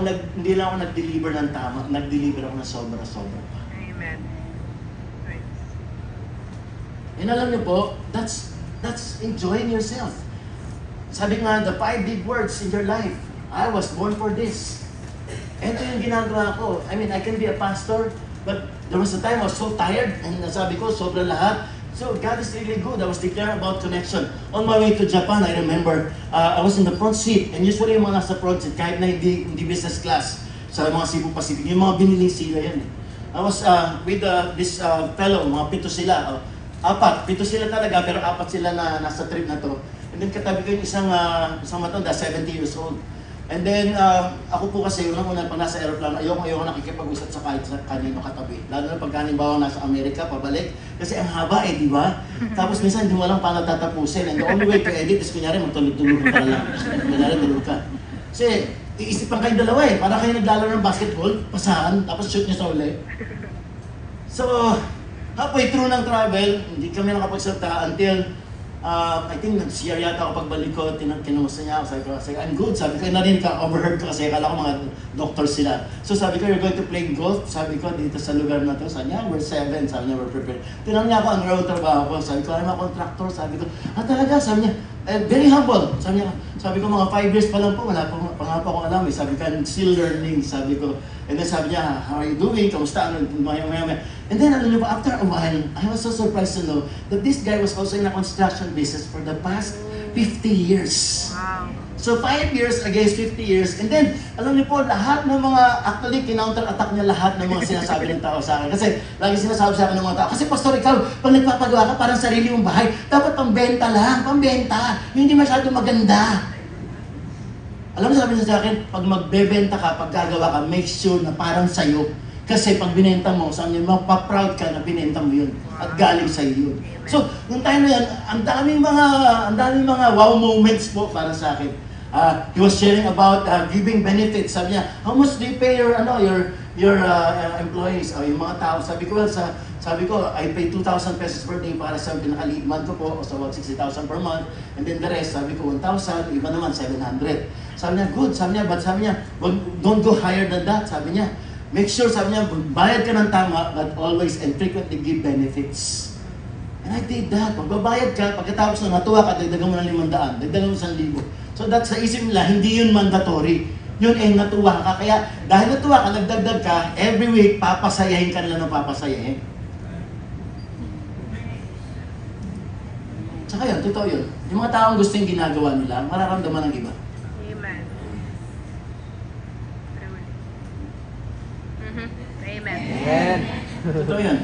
nag-deliver ng tama, nag-deliver ako ng sobra-sobra. Amen. Right. And alam niyo po, that's enjoying yourself. Sabi nga, the 5 big words in your life, I was born for this. Ito yung ginagawa ko. I mean, I can be a pastor, but there was a time I was so tired, and nasabi ko, sobra lahat. So, God is really good. I was declaring about connection. On my way to Japan, I remember, I was in the front seat, and usually yung mga nasa front seat, kahit na hindi business class, sa mga Cebu Pacific, yung mga biniling sila yan. I was with this fellow, mga 7 sila, 4 sila talaga, pero 4 sila na nasa trip na to. And then katabi ko yung isang matanda, 70 years old. And then, ako po kasi, unang-una, pag nasa aeroplano, ayoko nakikipag-usap sa kahit sa kanino katabi. Lalo na pag halimbawa nasa Amerika, pabalik. Kasi ang haba di ba? Tapos minsan, hindi mo alam paano tatapusin. And the only way to edit is, kunyari, magtulog-tulog ka lang. Kunyari, tulog ka. Kasi, iisipan kayong dalawa para kayo naglalaro ng basketball, pasahan, tapos shoot niyo sa uli. So, halfway through ng travel, hindi kami nakapagsalita until I think nag-CR yata ako pagbalik ko, kinumusta niya ako, sabi ko, I'm good, sabi ko, narinig ka, overheard ko kasi akala ko mga doctor sila. So sabi ko, you're going to play golf? Sabi ko, dito sa lugar na to, sabi niya, we're 7, sabi niya, we're prepared. Tinanong niya ako, ano raw trabaho ko? Sabi ko, I'm a contractor, sabi ko, talaga, sabi niya, very humble, sabi ko, mga 5 years pa lang po, wala pa nga po akong alam, sabi ko, I'm still learning, sabi ko, and then sabi niya, how are you doing? Kamusta? Maya. And then, after a while, I was so surprised to know that this guy was also in a construction business for the past 50 years. Wow. So 5 years against 50 years. And then, alam niyo po, lahat ng mga, actually, kinounter-attack niya lahat ng mga sinasabi ng tao sa akin. Kasi, lagi sinasabi sa akin ng mga tao, kasi Pastor, ikaw, pag nagpapagawa ka, parang sarili mong bahay, dapat pambenta lang, pambenta. Yung hindi masyado maganda. Alam mo, sabi niya sa akin, pag magbebenta ka, pag gagawa ka, make sure na parang sa'yo. Kasi pag binenta mo, sabi niya, mapaproud ka na binenta mo yun. At galing sa'yo yun. So, yung time na yan, ang daming mga wow moments po para sa akin. He was sharing about giving benefits. Sabi niya, how much do you pay your employees? Yung mga tao. Sabi ko, I pay 2,000 pesos per day para sa pinaka-lead month ko po, o so about 60,000 per month. And then the rest, sabi ko 1,000, iba naman 700. Sabi niya, good. Sabi niya, don't go higher than that. Sabi niya, make sure, sabi niya, bayad ka ng tama, but always and frequently give benefits. And I did that. Magbabayad ka, pagkatapos na natuwa ka, dagdagan mo ng 500, dagdagan mo 1,000. So that sa isip nila, hindi yun mandatory. Yun ay natuwa ka. Kaya dahil natuwa ka, nagdagdag ka, every week, papasayahin ka nila ng papasayahin. Tsaka yun, totoo yun. Yung mga taong gusto yung ginagawa nila, mararamdaman ng iba. Amen. Amen. Amen. Totoo yun.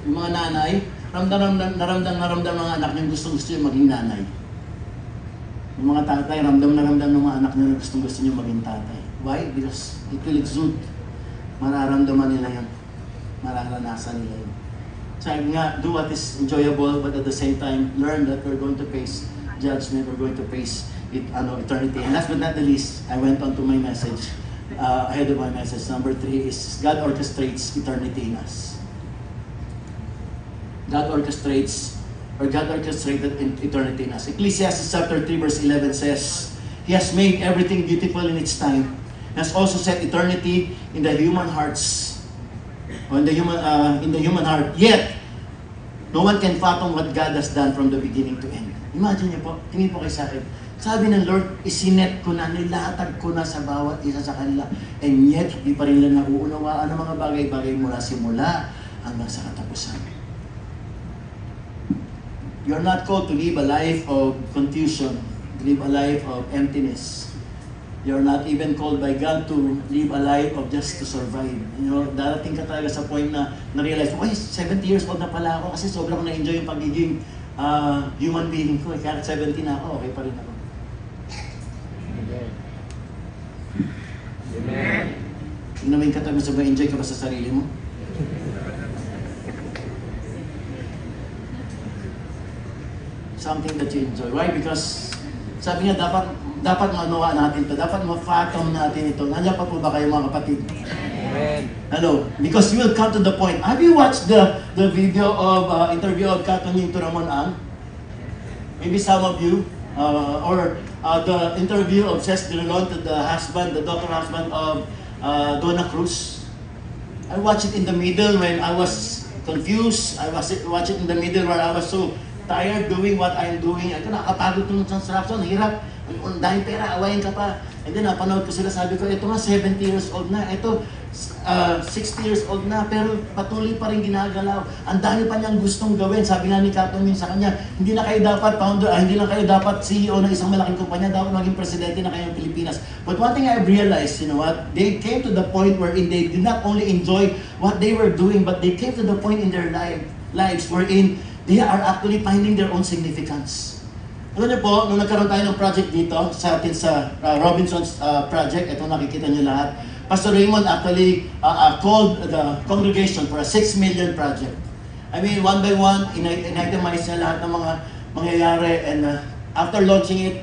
Yung mga nanay, naramdam ng anak niyo gusto yung maging nanay. Yung mga tatay, ramdam ng mga anak niyo na gusto niyo maging tatay. Why? Because it will exude. Mararamdaman nila yun. Mararanasan nila yun. Sabi nga, do what is enjoyable, but at the same time, learn that we're going to face judgment, we're going to face eternity. And last but not the least, I went on to my message, ahead of my message. Number 3 is, God orchestrates eternity in us. God orchestrated eternity in us. Ecclesiastes chapter 3 verse 11 says, He has made everything beautiful in its time. He has also set eternity in the human hearts. Or in the human heart. Yet, no one can fathom what God has done from the beginning to end. Imagine niyo po, tingin po kayo sa akin. Sabi ng Lord, isinet ko na, nilatag ko na sa bawat isa sa kanila. And yet, di pa rin nila nauunawaan ang mga bagay-bagay mula simula hanggang sa katapusan. You're not called to live a life of confusion, to live a life of emptiness. You're not even called by God to live a life of just to survive. You know, darating ka talaga sa point na na-realize mo, 70 years old na pala ako kasi sobrang na-enjoy yung pagiging human being ko. Kaya 70 na ako, okay pa rin ako. Amen. Tingnan mo yung katabi sa ba, enjoy ka ba sa sarili mo? Something that you enjoy. Why? Because sabi niya, dapat manawa natin to, dapat ma-fathom natin ito. Nandiyan pa po ba kayo mga kapatid? Amen. Hello, because you will come to the point. Have you watched the video of interview of Katunying Turamon Ang? Maybe some of you, or the interview of Ces Dilon to the husband, the daughter husband of Donna Cruz. I watched it in the middle when I was confused. I was watching in the middle where I was so tired doing what I'm doing. Ito, nakakapagod itong construction, hirap. Ang daming pera, awayin ka pa. And then napanood ko sila, sabi ko, ito nga 70 years old na, ito 60 years old na, pero patuloy pa rin ginagalaw. Ang dami pa niyang gustong gawin. Sabi nga ni Katunying sa kanya, hindi na kayo dapat founder, hindi na kayo dapat CEO ng isang malaking kumpanya, dapat maging presidente na kayo ng Pilipinas. But one thing I've realized, you know what, they came to the point wherein they did not only enjoy what they were doing, but they came to the point in their lives wherein they are actually finding their own significance. Alam niyo po, nung nagkaroon tayo ng project dito sa atin sa Robinson's project, ito nakikita niyo lahat, Pastor Raymond actually called the congregation for a 6 million project. I mean, one by one, in-itemize niya lahat ng mga mangyayari, and after launching it,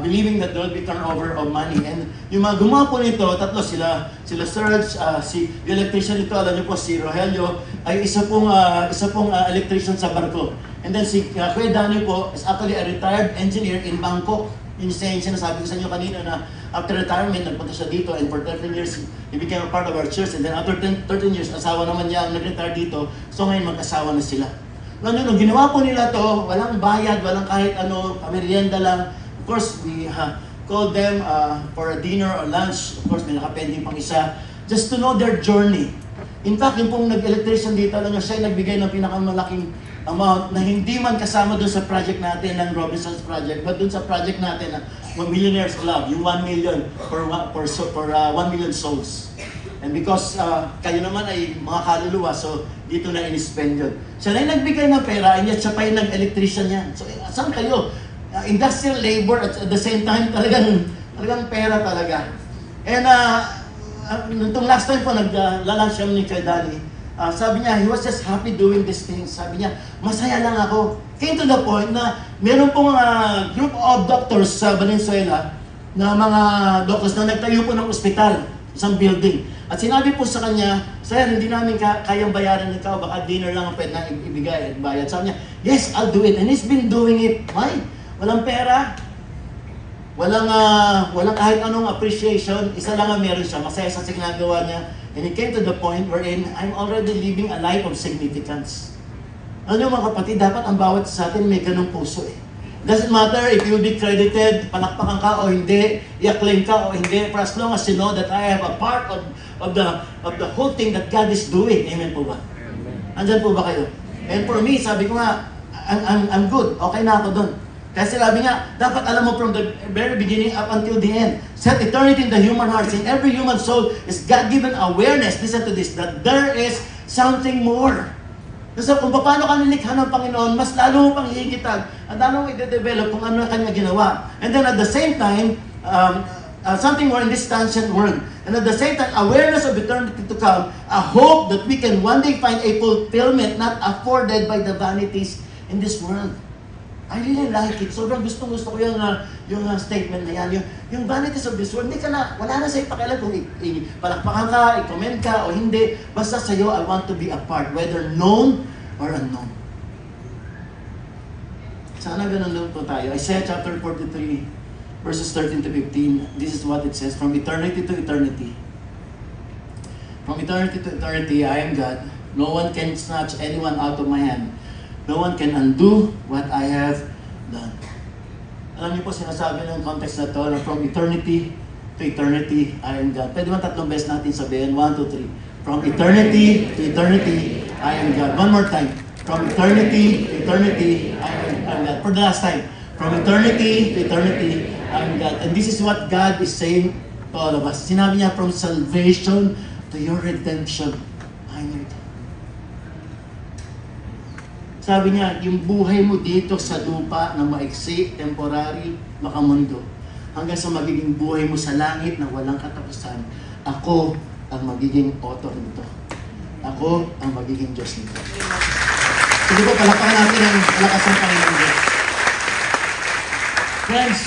believing that there will be turnover of money. And yung mga gumawa po nito, tatlo sila Serge, si electrician nito, alam niyo po, si Rogelio, ay isa pong electrician sa barko. And then si Kuya Danny po is actually a retired engineer in Bangkok. Yung sinasabi ko sa inyo kanina na after retirement, nagpunta siya dito, and for 13 years, he became a part of our church. And then after 13 years, asawa naman niya ang nag-retire dito, so ngayon mag-asawa na sila. Nung ginawa po nila to, walang bayad, walang kahit ano, merienda lang. Of course, we called them for a dinner or lunch. Of course, may nakapending pang isa. Just to know their journey. In fact, yung pong nag-electrician dito, alam nyo, siya nagbigay ng pinakamalaking amount na hindi man kasama doon sa project natin ng Robinson's project, but doon sa project natin na Millionaires Club, yung 1 million for 1 million souls. And because kayo naman ay mga kaluluwa, so dito na in-spend yun. Siya na yung nagbigay ng pera, and yet siya pa yung nag-electrician yan. So, saan kayo? Industrial labor at the same time, talagang pera talaga. And nitong last time po, naglalunch siya ni Kuya Danny. Sabi niya, he was just happy doing these things. Sabi niya, masaya lang ako. Came to the point na meron pong group of doctors sa Valenzuela na mga doctors na nagtayo po ng ospital, isang building. At sinabi po sa kanya, Sir, hindi namin kayang bayaran ikaw, baka dinner lang ang pwede na ibigay at bayad. Sabi niya, yes, I'll do it. And he's been doing it. Why? Walang pera, walang kahit anong appreciation, isa lang ang meron siya, masaya sa ginagawa niya. And it came to the point wherein I'm already living a life of significance. Ano mga kapatid, dapat ang bawat sa atin may ganong puso eh. Doesn't matter if you'll be credited, palakpakan ka o hindi, i-acclaim ka o hindi, for as long as you know that I have a part of the whole thing that God is doing. Amen po ba? Andyan po ba kayo? And for me, sabi ko nga, I'm good, okay na ako doon. Kasi sabi nga, dapat alam mo from the very beginning up until the end. Set eternity in the human hearts. In every human soul is God-given awareness, listen to this, that there is something more. Kasi kung paano ka nilikha ng Panginoon, mas lalo mo pang hihigitag at lalo mo i-develop kung ano kanya ginawa. And then at the same time, something more in this transient world. And at the same time, awareness of eternity to come, a hope that we can one day find a fulfillment not afforded by the vanities in this world. I really like it. Sobrang gusto ko yung statement na yan. Yung vanities of this world, wala na sa'yo pakialam kung palakpakan ka, i-comment ka o hindi. Basta sa'yo, I want to be a part, whether known or unknown. Sana ganun lang po tayo. Isaiah chapter 43, verses 13 to 15. This is what it says, from eternity to eternity. From eternity to eternity, I am God. No one can snatch anyone out of my hand. No one can undo what I have done. Alam niyo po, sinasabi ng context na to, na from eternity to eternity, I am God. Pwede ba tatlong beses natin sabihin? 1, 2, 3. From eternity to eternity, I am God. One more time. From eternity to eternity, I am God. For the last time. From eternity to eternity, I am God. And this is what God is saying to all of us. Sinabi niya, from salvation to your redemption, I am your God. Sabi niya, yung buhay mo dito sa lupa na maiksi, temporary, makamundo, hanggang sa magiging buhay mo sa langit na walang katapusan, ako ang magiging author nito. Ako ang magiging Diyos nito. Sige po, palakpakan natin ang malakas ng Panginoon Diyos. Friends,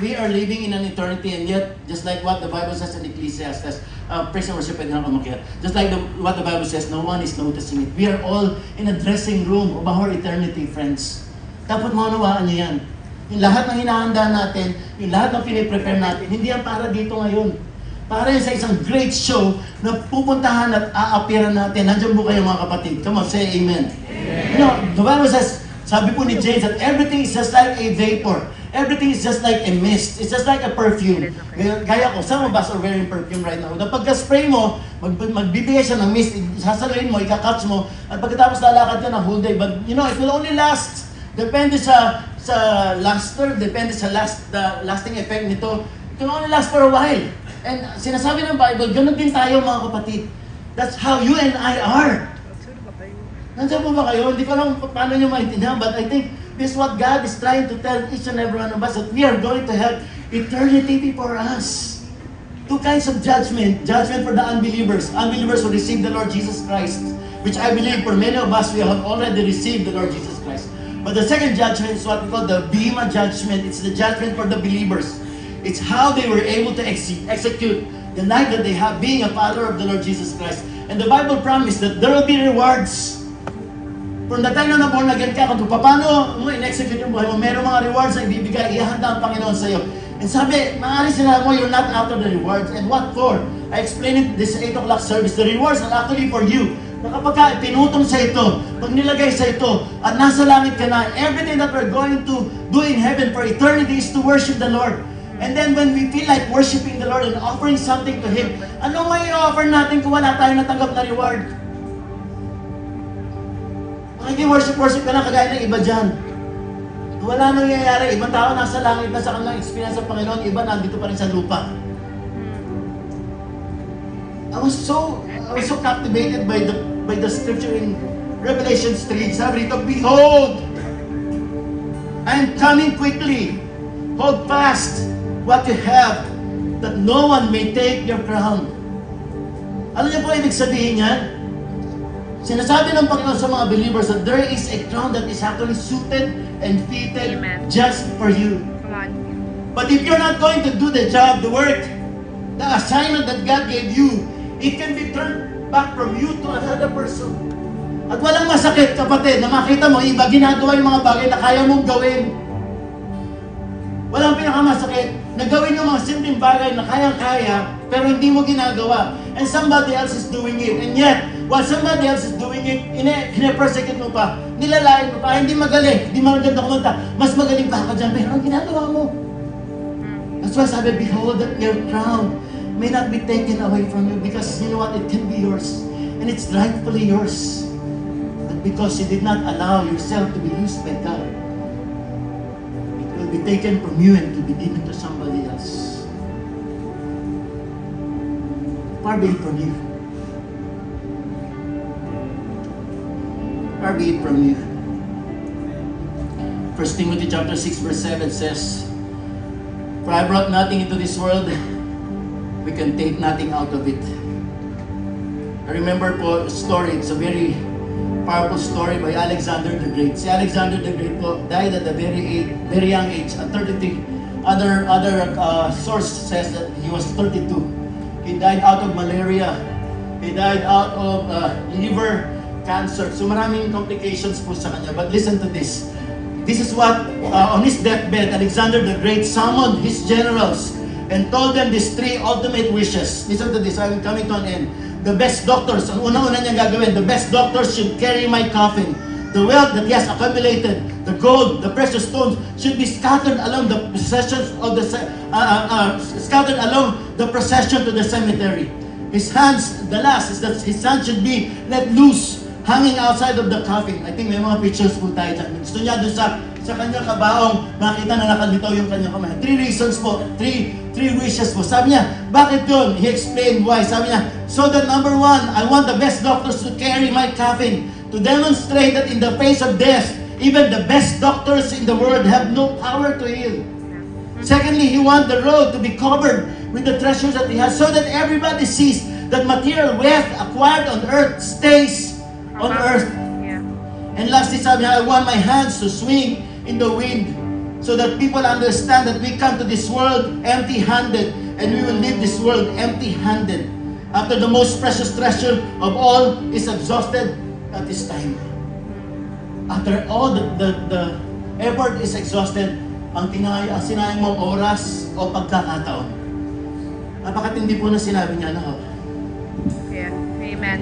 we are living in an eternity, and yet, just like what the Bible says in Ecclesiastes, praise and worship, pwede na kumakyat. Just like what the Bible says, no one is noticing it. We are all in a dressing room of our eternity, friends. Dapat maunawaan niyo yan. Yung lahat ng hinahanda natin, yung lahat ng piniprepare natin, hindi yan para dito ngayon. Para yan sa isang great show na pupuntahan at aapiran natin. Nandiyan po kayo mga kapatid. Come on, say amen. Amen. You know, the Bible says, sabi po ni James, that everything is just like a vapor. Everything is just like a mist. It's just like a perfume. Gaya ko, some of us are wearing perfume right now. Pagka-spray mo, magbibigay siya ng mist, sasaluhin mo, ikakatch mo, at pagkatapos lalakad ka ng whole day. But you know, it will only last. Depende sa luster, depende sa lasting effect nito. It will only last for a while. And sinasabi ng Bible, ganun din tayo mga kapatid. That's how you and I are. Nandiyan po ba kayo? Hindi ko alam paano nyo maintindihan, but I think this is what God is trying to tell each and every one of us, that we are going to have eternity before us. Two kinds of judgment. Judgment for the unbelievers. Unbelievers who receive the Lord Jesus Christ, which I believe for many of us, we have already received the Lord Jesus Christ. But the second judgment is what we call the Bema judgment. It's the judgment for the believers. It's how they were able to execute the life that they have being a follower of the Lord Jesus Christ. And the Bible promised that there will be rewards. From the time na born again ka, kung paano mo in-execute yung buhay mo, mayroong mga rewards na ibibigay, ihanda ang Panginoon sa iyo. And sabi, maaari sila mo, you're not after the rewards. And what for? I explained it this 8 o'clock service. The rewards are actually for you. Na kapag ka pinutong sa ito, pag nilagay sa ito, at nasa langit ka na, everything that we're going to do in heaven for eternity is to worship the Lord. And then when we feel like worshiping the Lord and offering something to Him, ano nga i-offer natin kung wala tayong natanggap na reward? Worship ka na kagaya ng iba dyan. Wala nang nangyayari. Ibang tao nasa langit na sa kanilang experience sa Panginoon, iba nandito pa rin sa lupa. I was so captivated by the scripture in Revelation 3. Sabi rito, behold, I am coming quickly. Hold fast what you have, that no one may take your crown. Ano niyo po ibig sabihin yan? Sinasabi ng Panginoon sa mga believers that there is a crown that is actually suited and fitted just for you. But if you're not going to do the job, the work, the assignment that God gave you, it can be turned back from you to another person. At walang masakit, kapatid, na makita mo, iba ginagawa yung mga bagay na kaya mong gawin. Walang pinakamasakit na gawin yung mga simpleng bagay na kayang-kaya, pero hindi mo ginagawa. And somebody else is doing it. And yet, while somebody else is doing it, pine-persecute mo pa, nilalain mo pa, hindi magaling, hindi maganda kumanta, mas magaling pa ka dyan, pero ang ginagawa mo. That's why sabi, behold, that your crown may not be taken away from you, because you know what, it can be yours. And it's rightfully yours. But because you did not allow yourself to be used by God, it will be taken from you and to be given to somebody else. Far be it from you. Far be it from you. 1 Timothy chapter 6 verse 7 says, for I brought nothing into this world, we can take nothing out of it. I remember po a story, it's a very powerful story by Alexander the Great. Si Alexander the Great po died at a very young age, at 33. Other source says that he was 32. He died out of malaria. He died out of liver cancer. So maraming complications po sa kanya. But listen to this. This is what, on his deathbed, Alexander the Great summoned his generals and told them these three ultimate wishes. Listen to this, I'm coming to an end. The best doctors, ang unang-una niyang gagawin, the best doctors should carry my coffin. The wealth that he has accumulated, the gold, the precious stones should be scattered along the processions of the scattered along the procession to the cemetery. His hands, the last is that his hands should be let loose, hanging outside of the coffin. I think may mga pictures po tayo dyan. Gusto niya dun sa kanyang kabaong, makita na nakalitaw yung kanyang kamay. 3 reasons po, 3 wishes po. Sabi niya, bakit yun? He explained why. Sabi niya, so that number 1, I want the best doctors to carry my coffin, to demonstrate that in the face of death, even the best doctors in the world have no power to heal. Secondly, he wants the road to be covered with the treasures that he has, so that everybody sees that material wealth acquired on earth stays on earth. Yeah. And lastly, sabi niya, I want my hands to swing in the wind, so that people understand that we come to this world empty-handed, and we will leave this world empty-handed. After the most precious treasure of all is exhausted at this time. After all the effort is exhausted, ang sinayang mong oras o pagkakataon. Napakatindi po na sinabi niya na, Yeah. Amen.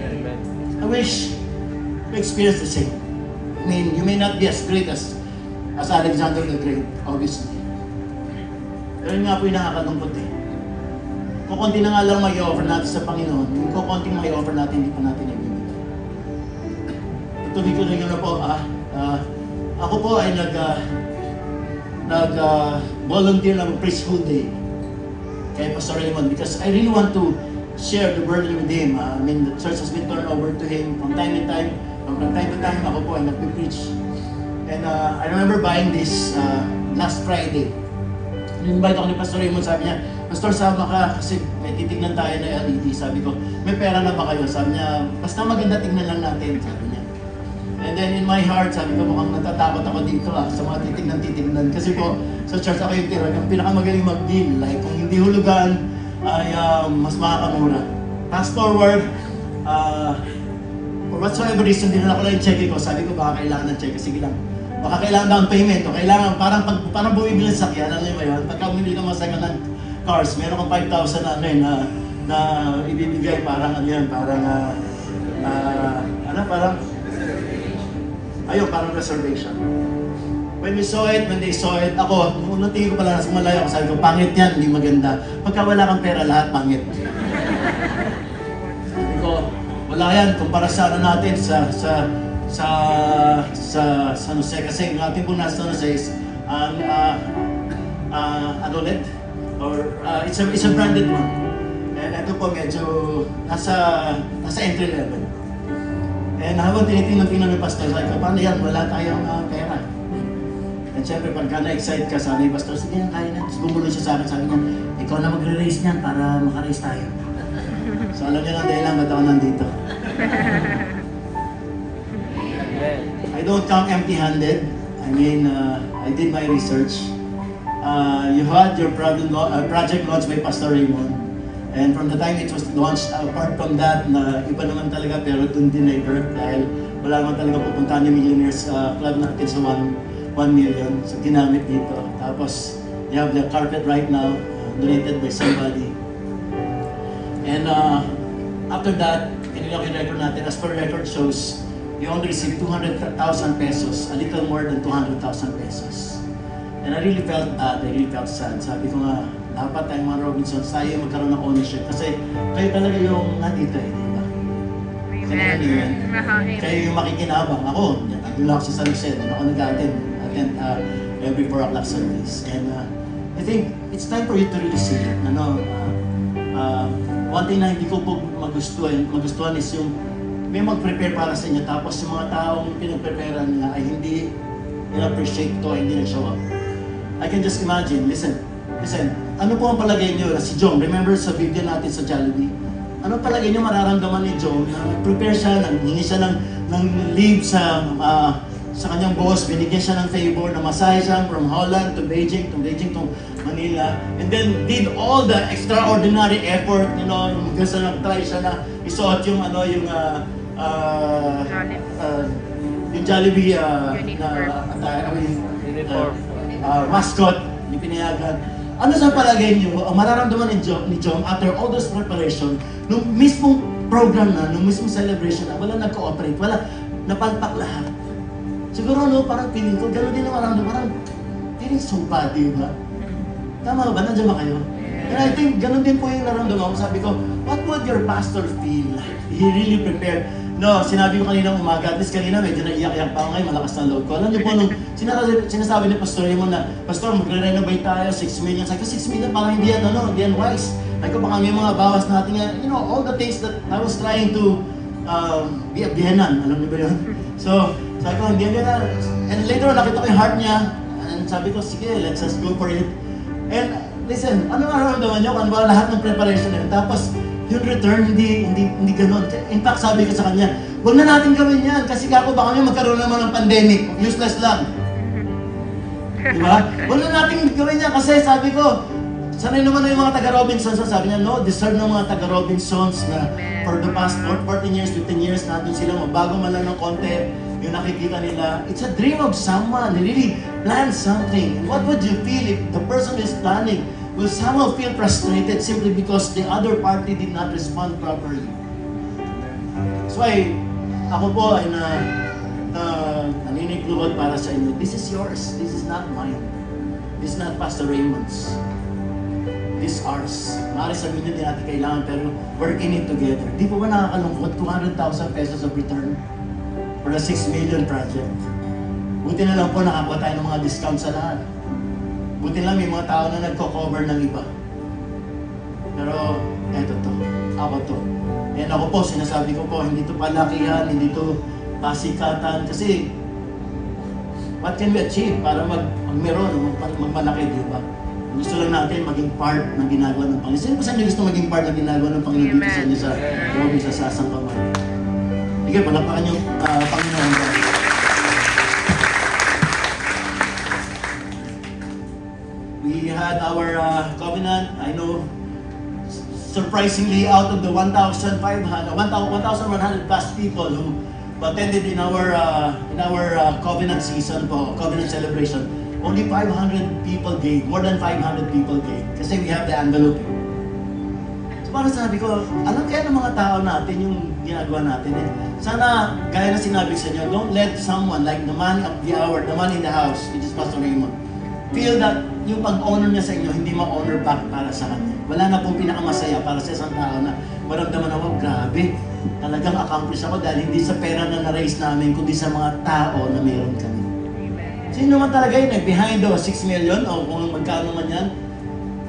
I wish to experience the same. I mean, you may not be as great as Alexander the Great, obviously. Pero yun nga po yung nakakalungkot eh. Kung konti na nga lang may offer natin sa Panginoon, kung konti may offer natin, hindi pa natin ibibigay. Tutuloy ko rin na po, ako po ay nag-volunteer ng Preschool Day kay Pastor Raymond, because I really want to share the burden with him. I mean, the church has been turned over to him from time to time. From time to time, ako po ay nagpipreach. And I remember buying this last Friday. In-invite ako ni Pastor Raymond, sabi niya, Pastor, sama ka kasi may titignan tayo na LED. Sabi ko, may pera na ba kayo? Sabi niya, basta maganda tingnan lang natin, sabi niya. And then in my heart, sabi ko, mukhang natatakot ako dito sa mga titignan. Kasi po, sa church ako yung tira, yung pinakamagaling mag-deal. Like, kung hindi hulugan, ay mas makakamura. Fast forward, for whatsoever reason, dinala ko lang yung check ko. Sabi ko, baka kailangan ng check. Sige lang. Baka kailangan down payment. O kailangan, parang bumibili ng sakyan. Alam niyo ba yun? Pagka bumibili ka mga second hand cars, meron kang 5,000 na ibibigay. Parang ano yan, parang parang reservation. When we saw it, when they saw it, ako, nung tingin ko pala, nasa malayo ako, sabi ko, pangit yan, hindi maganda. Pagka wala kang pera, lahat pangit. Sabi ko, wala yan, kumpara sa ano natin, sa San Jose. Kasi yung ating po nasa San Jose is, ano ulit? Or, it's a branded one. And ito po medyo, nasa entry level. And habang tinitingnan ni Pastor, sabi ko, paano yan? Wala tayong pera. And syempre, pagka na-excite ka, sabi ni Pastor, sige na, kaya na. Tapos gumulo siya sa akin, sabi niya, ikaw na magre-race niyan para maka-race tayo. So alam niya lang dahil lang ba't ako nandito. I don't come empty-handed. I mean, I did my research. You had your project launched by Pastor Raymond. And from the time it was launched, apart from that, na iba naman talaga, pero dun din na-birth dahil wala naman talaga pupuntahan yung Millionaires Club natin sa 1 million. So ginamit dito. Tapos, you have the carpet right now, donated by somebody. And after that, kinilang yung record natin. As per record shows, you only received 200,000 pesos, a little more than 200,000 pesos. And I really felt sad. Sabi ko nga, dapat tayong mga Robinsons, tayo magkaroon ng ownership. Kasi kayo talaga yung nandito eh, di ba? Amen. Kayo yung makikinabang. Ako, nandun ako sa San Jose, doon ako nag-attend every 4 o'clock service. And I think it's time for you to really see it. One thing na hindi ko po magustuhan is yung may mag-prepare para sa inyo, tapos yung mga taong pinag-preparean nila ay hindi in-appreciate to, hindi nag-show up. I can just imagine, listen, ano po ang palagay niyo na si John, remember sa video natin sa Jollibee, ano palagay niyo mararamdaman ni John na prepare siya, nanghingi siya ng leave sa kanyang boss, binigyan siya ng favor na masahe siya from Holland to Beijing to Manila, and then did all the extraordinary effort, kasi nag-try siya na isuot yung Jollibee mascot, yung pinayagan. Ano sa palagay niyo, ang mararamdaman ni John after all those preparation, nung mismong program na, nung mismong celebration na, wala nag-cooperate, wala, napalpak lahat. Siguro, no, parang feeling ko, gano'n din ang maramdaman, parang feeling sumpa, di ba? Tama ba? Nandiyan ba kayo? And I think, gano'n din po yung naramdaman ko. Sabi ko, what would your pastor feel like? He really prepared. No, sinabi ko kanina umaga, at least kanina medyo naiyak-iyak pa ako ngayon, malakas na load ko. Alam niyo po, nung sinasabi ni Pastor Raymond na, Pastor, magre-renovate tayo, 6 million. Sabi ko, 6 million, parang hindi yan wise. Sabi ko, baka may mga bawas natin yan. You know, all the things that I was trying to be a bihenan. Alam niyo ba yun? So, sabi ko, hindi yan. And later on, nakita ko yung heart niya. And sabi ko, sige, let's just go for it. And listen, ano nararamdaman niyo? Ano ba lahat ng preparation na yun? Tapos, yung return, hindi ganun. In fact, sabi ko sa kanya, huwag na natin gawin yan kasi kako baka may magkaroon naman ng pandemic. Useless lang. Diba? Huwag na natin gawin yan kasi sabi ko, sanay naman na yung mga taga-Robinsons. Sabi niya, no, deserve ng mga taga-Robinsons na for the past 14 years, 15 years, natin sila mabago man lang ng konti yung nakikita nila. It's a dream of someone. They really plan something. And what would you feel if the person who is planning will somehow feel frustrated simply because the other party did not respond properly? That's why ako po ay naninigluhod para sa inyo. This is yours. This is not mine. This is not Pastor Raymond's. This is ours. Maaari sabihin nyo, hindi natin kailangan, pero we're in it together. Di po ba nakakalungkot? 200,000 pesos of return for a 6 million project. Buti na lang po nakakuha tayo ng mga discount sa lahat. Buti lang may mga tao na nagko-cover ng iba. Pero, eto to. Ako to. And ako po, sinasabi ko po, hindi to palakihan, hindi to pasikatan. Kasi, what can we achieve para magmeron, magmalaki, di ba? Gusto lang natin maging part ng ginagawa ng Panginoon. Sino ba sa inyo gusto maging part ng ginagawa ng Panginoon dito sa inyo sa Robin, sa Sasang Kamay? Sige, palapakan yung Panginoon. We had our covenant. I know, surprisingly, out of the 1,100 plus people who attended in our covenant season po, covenant celebration, only 500 people gave, more than 500 people gave. Kasi we have the envelope. So parang sabi ko, alam kaya ng mga tao natin yung ginagawa natin eh. Sana, gaya na sinabi sa inyo, don't let someone like the man of the hour, the man in the house, which is Pastor Raymond, feel that yung pag-honor niya sa inyo, hindi ma-honor back para sa kanya. Wala na pong pinakamasaya para sa isang tao na maramdaman ako, grabe, talagang accomplish ako dahil hindi sa pera na na-raise namin, kundi sa mga tao na meron kami. Sino naman talaga yun eh, behind the 6 million o kung magkano man yan?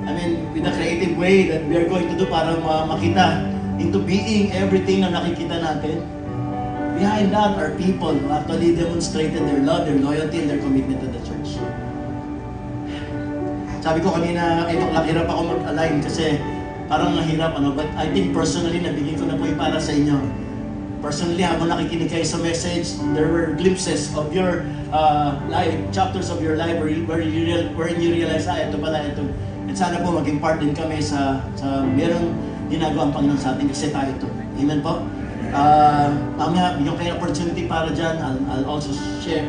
I mean, with the creative way that we are going to do para makita into being everything na nakikita natin. Behind that are people who actually demonstrated their love, their loyalty, and their commitment to the church. Sabi ko kanina, itong lang hirap ako mag-align kasi parang nahirap, but I think personally, nabigay ko na po yung para sa inyo. Personally, habang nakikinig kayo sa message, there were glimpses of your life, chapters of your life wherein you realize, ito pala, ito. And sana po maging part din kami sa merong ginagawa ang Panginoon sa atin kasi tayo ito. Amen po? Mamaya, yung kayo opportunity para dyan, I'll also share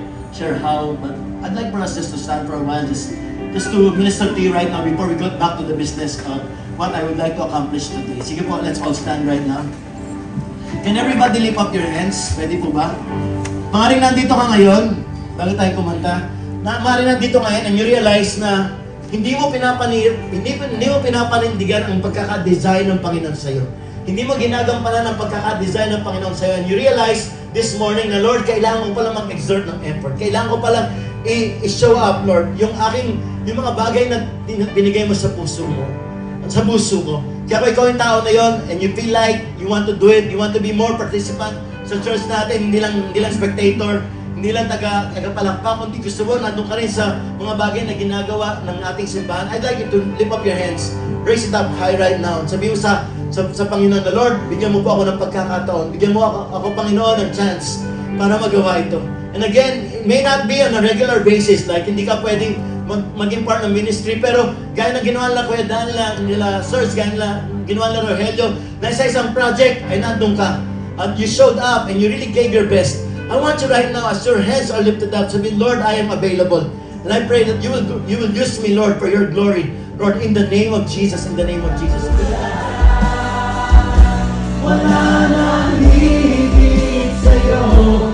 how, but I'd like for us just to stand for a while, just to minister to you right now before we go back to the business of what I would like to accomplish today. Sige po, let's all stand right now. Can everybody lift up your hands? Pwede po ba? Maaaring nandito ka ngayon, bago tayo kumanta, maaaring nandito ngayon and you realize na hindi mo pinapanindigan ang pagkaka-design ng Panginoon sa iyo. Hindi mo ginagampanan ang pagkaka-design ng Panginoon sa iyo. And you realize this morning na, Lord, kailangan ko palang mag-exert ng effort. Kailangan ko palang i-show up, Lord, yung mga bagay na binigay mo sa puso mo. Sa puso mo. Kaya kung ikaw yung tao na yon and you feel like you want to do it, you want to be more participant sa church natin, hindi lang spectator, hindi lang taga-palakpak, kundi gusto mo, nandun ka rin sa mga bagay na ginagawa ng ating simbahan, I'd like you to lift up your hands, raise it up high right now. Sabi mo sa Panginoon na, Lord, bigyan mo po ako ng pagkakataon, bigyan mo ako Panginoon, ng chance para magawa ito. And again, it may not be on a regular basis, like hindi ka pwedeng maging part ng ministry, pero gaya na ginawa nila Kuya Dan, nila Sirs, gaya na ginawa nila Rogelio, na sa isang project ay nandun ka, at you showed up and you really gave your best. I want you right now, as your hands are lifted up, sabihin, Lord, I am available. And I pray that you will use me, Lord, for your glory. Lord, in the name of Jesus, in the name of Jesus. Wala nang higit sa'yo.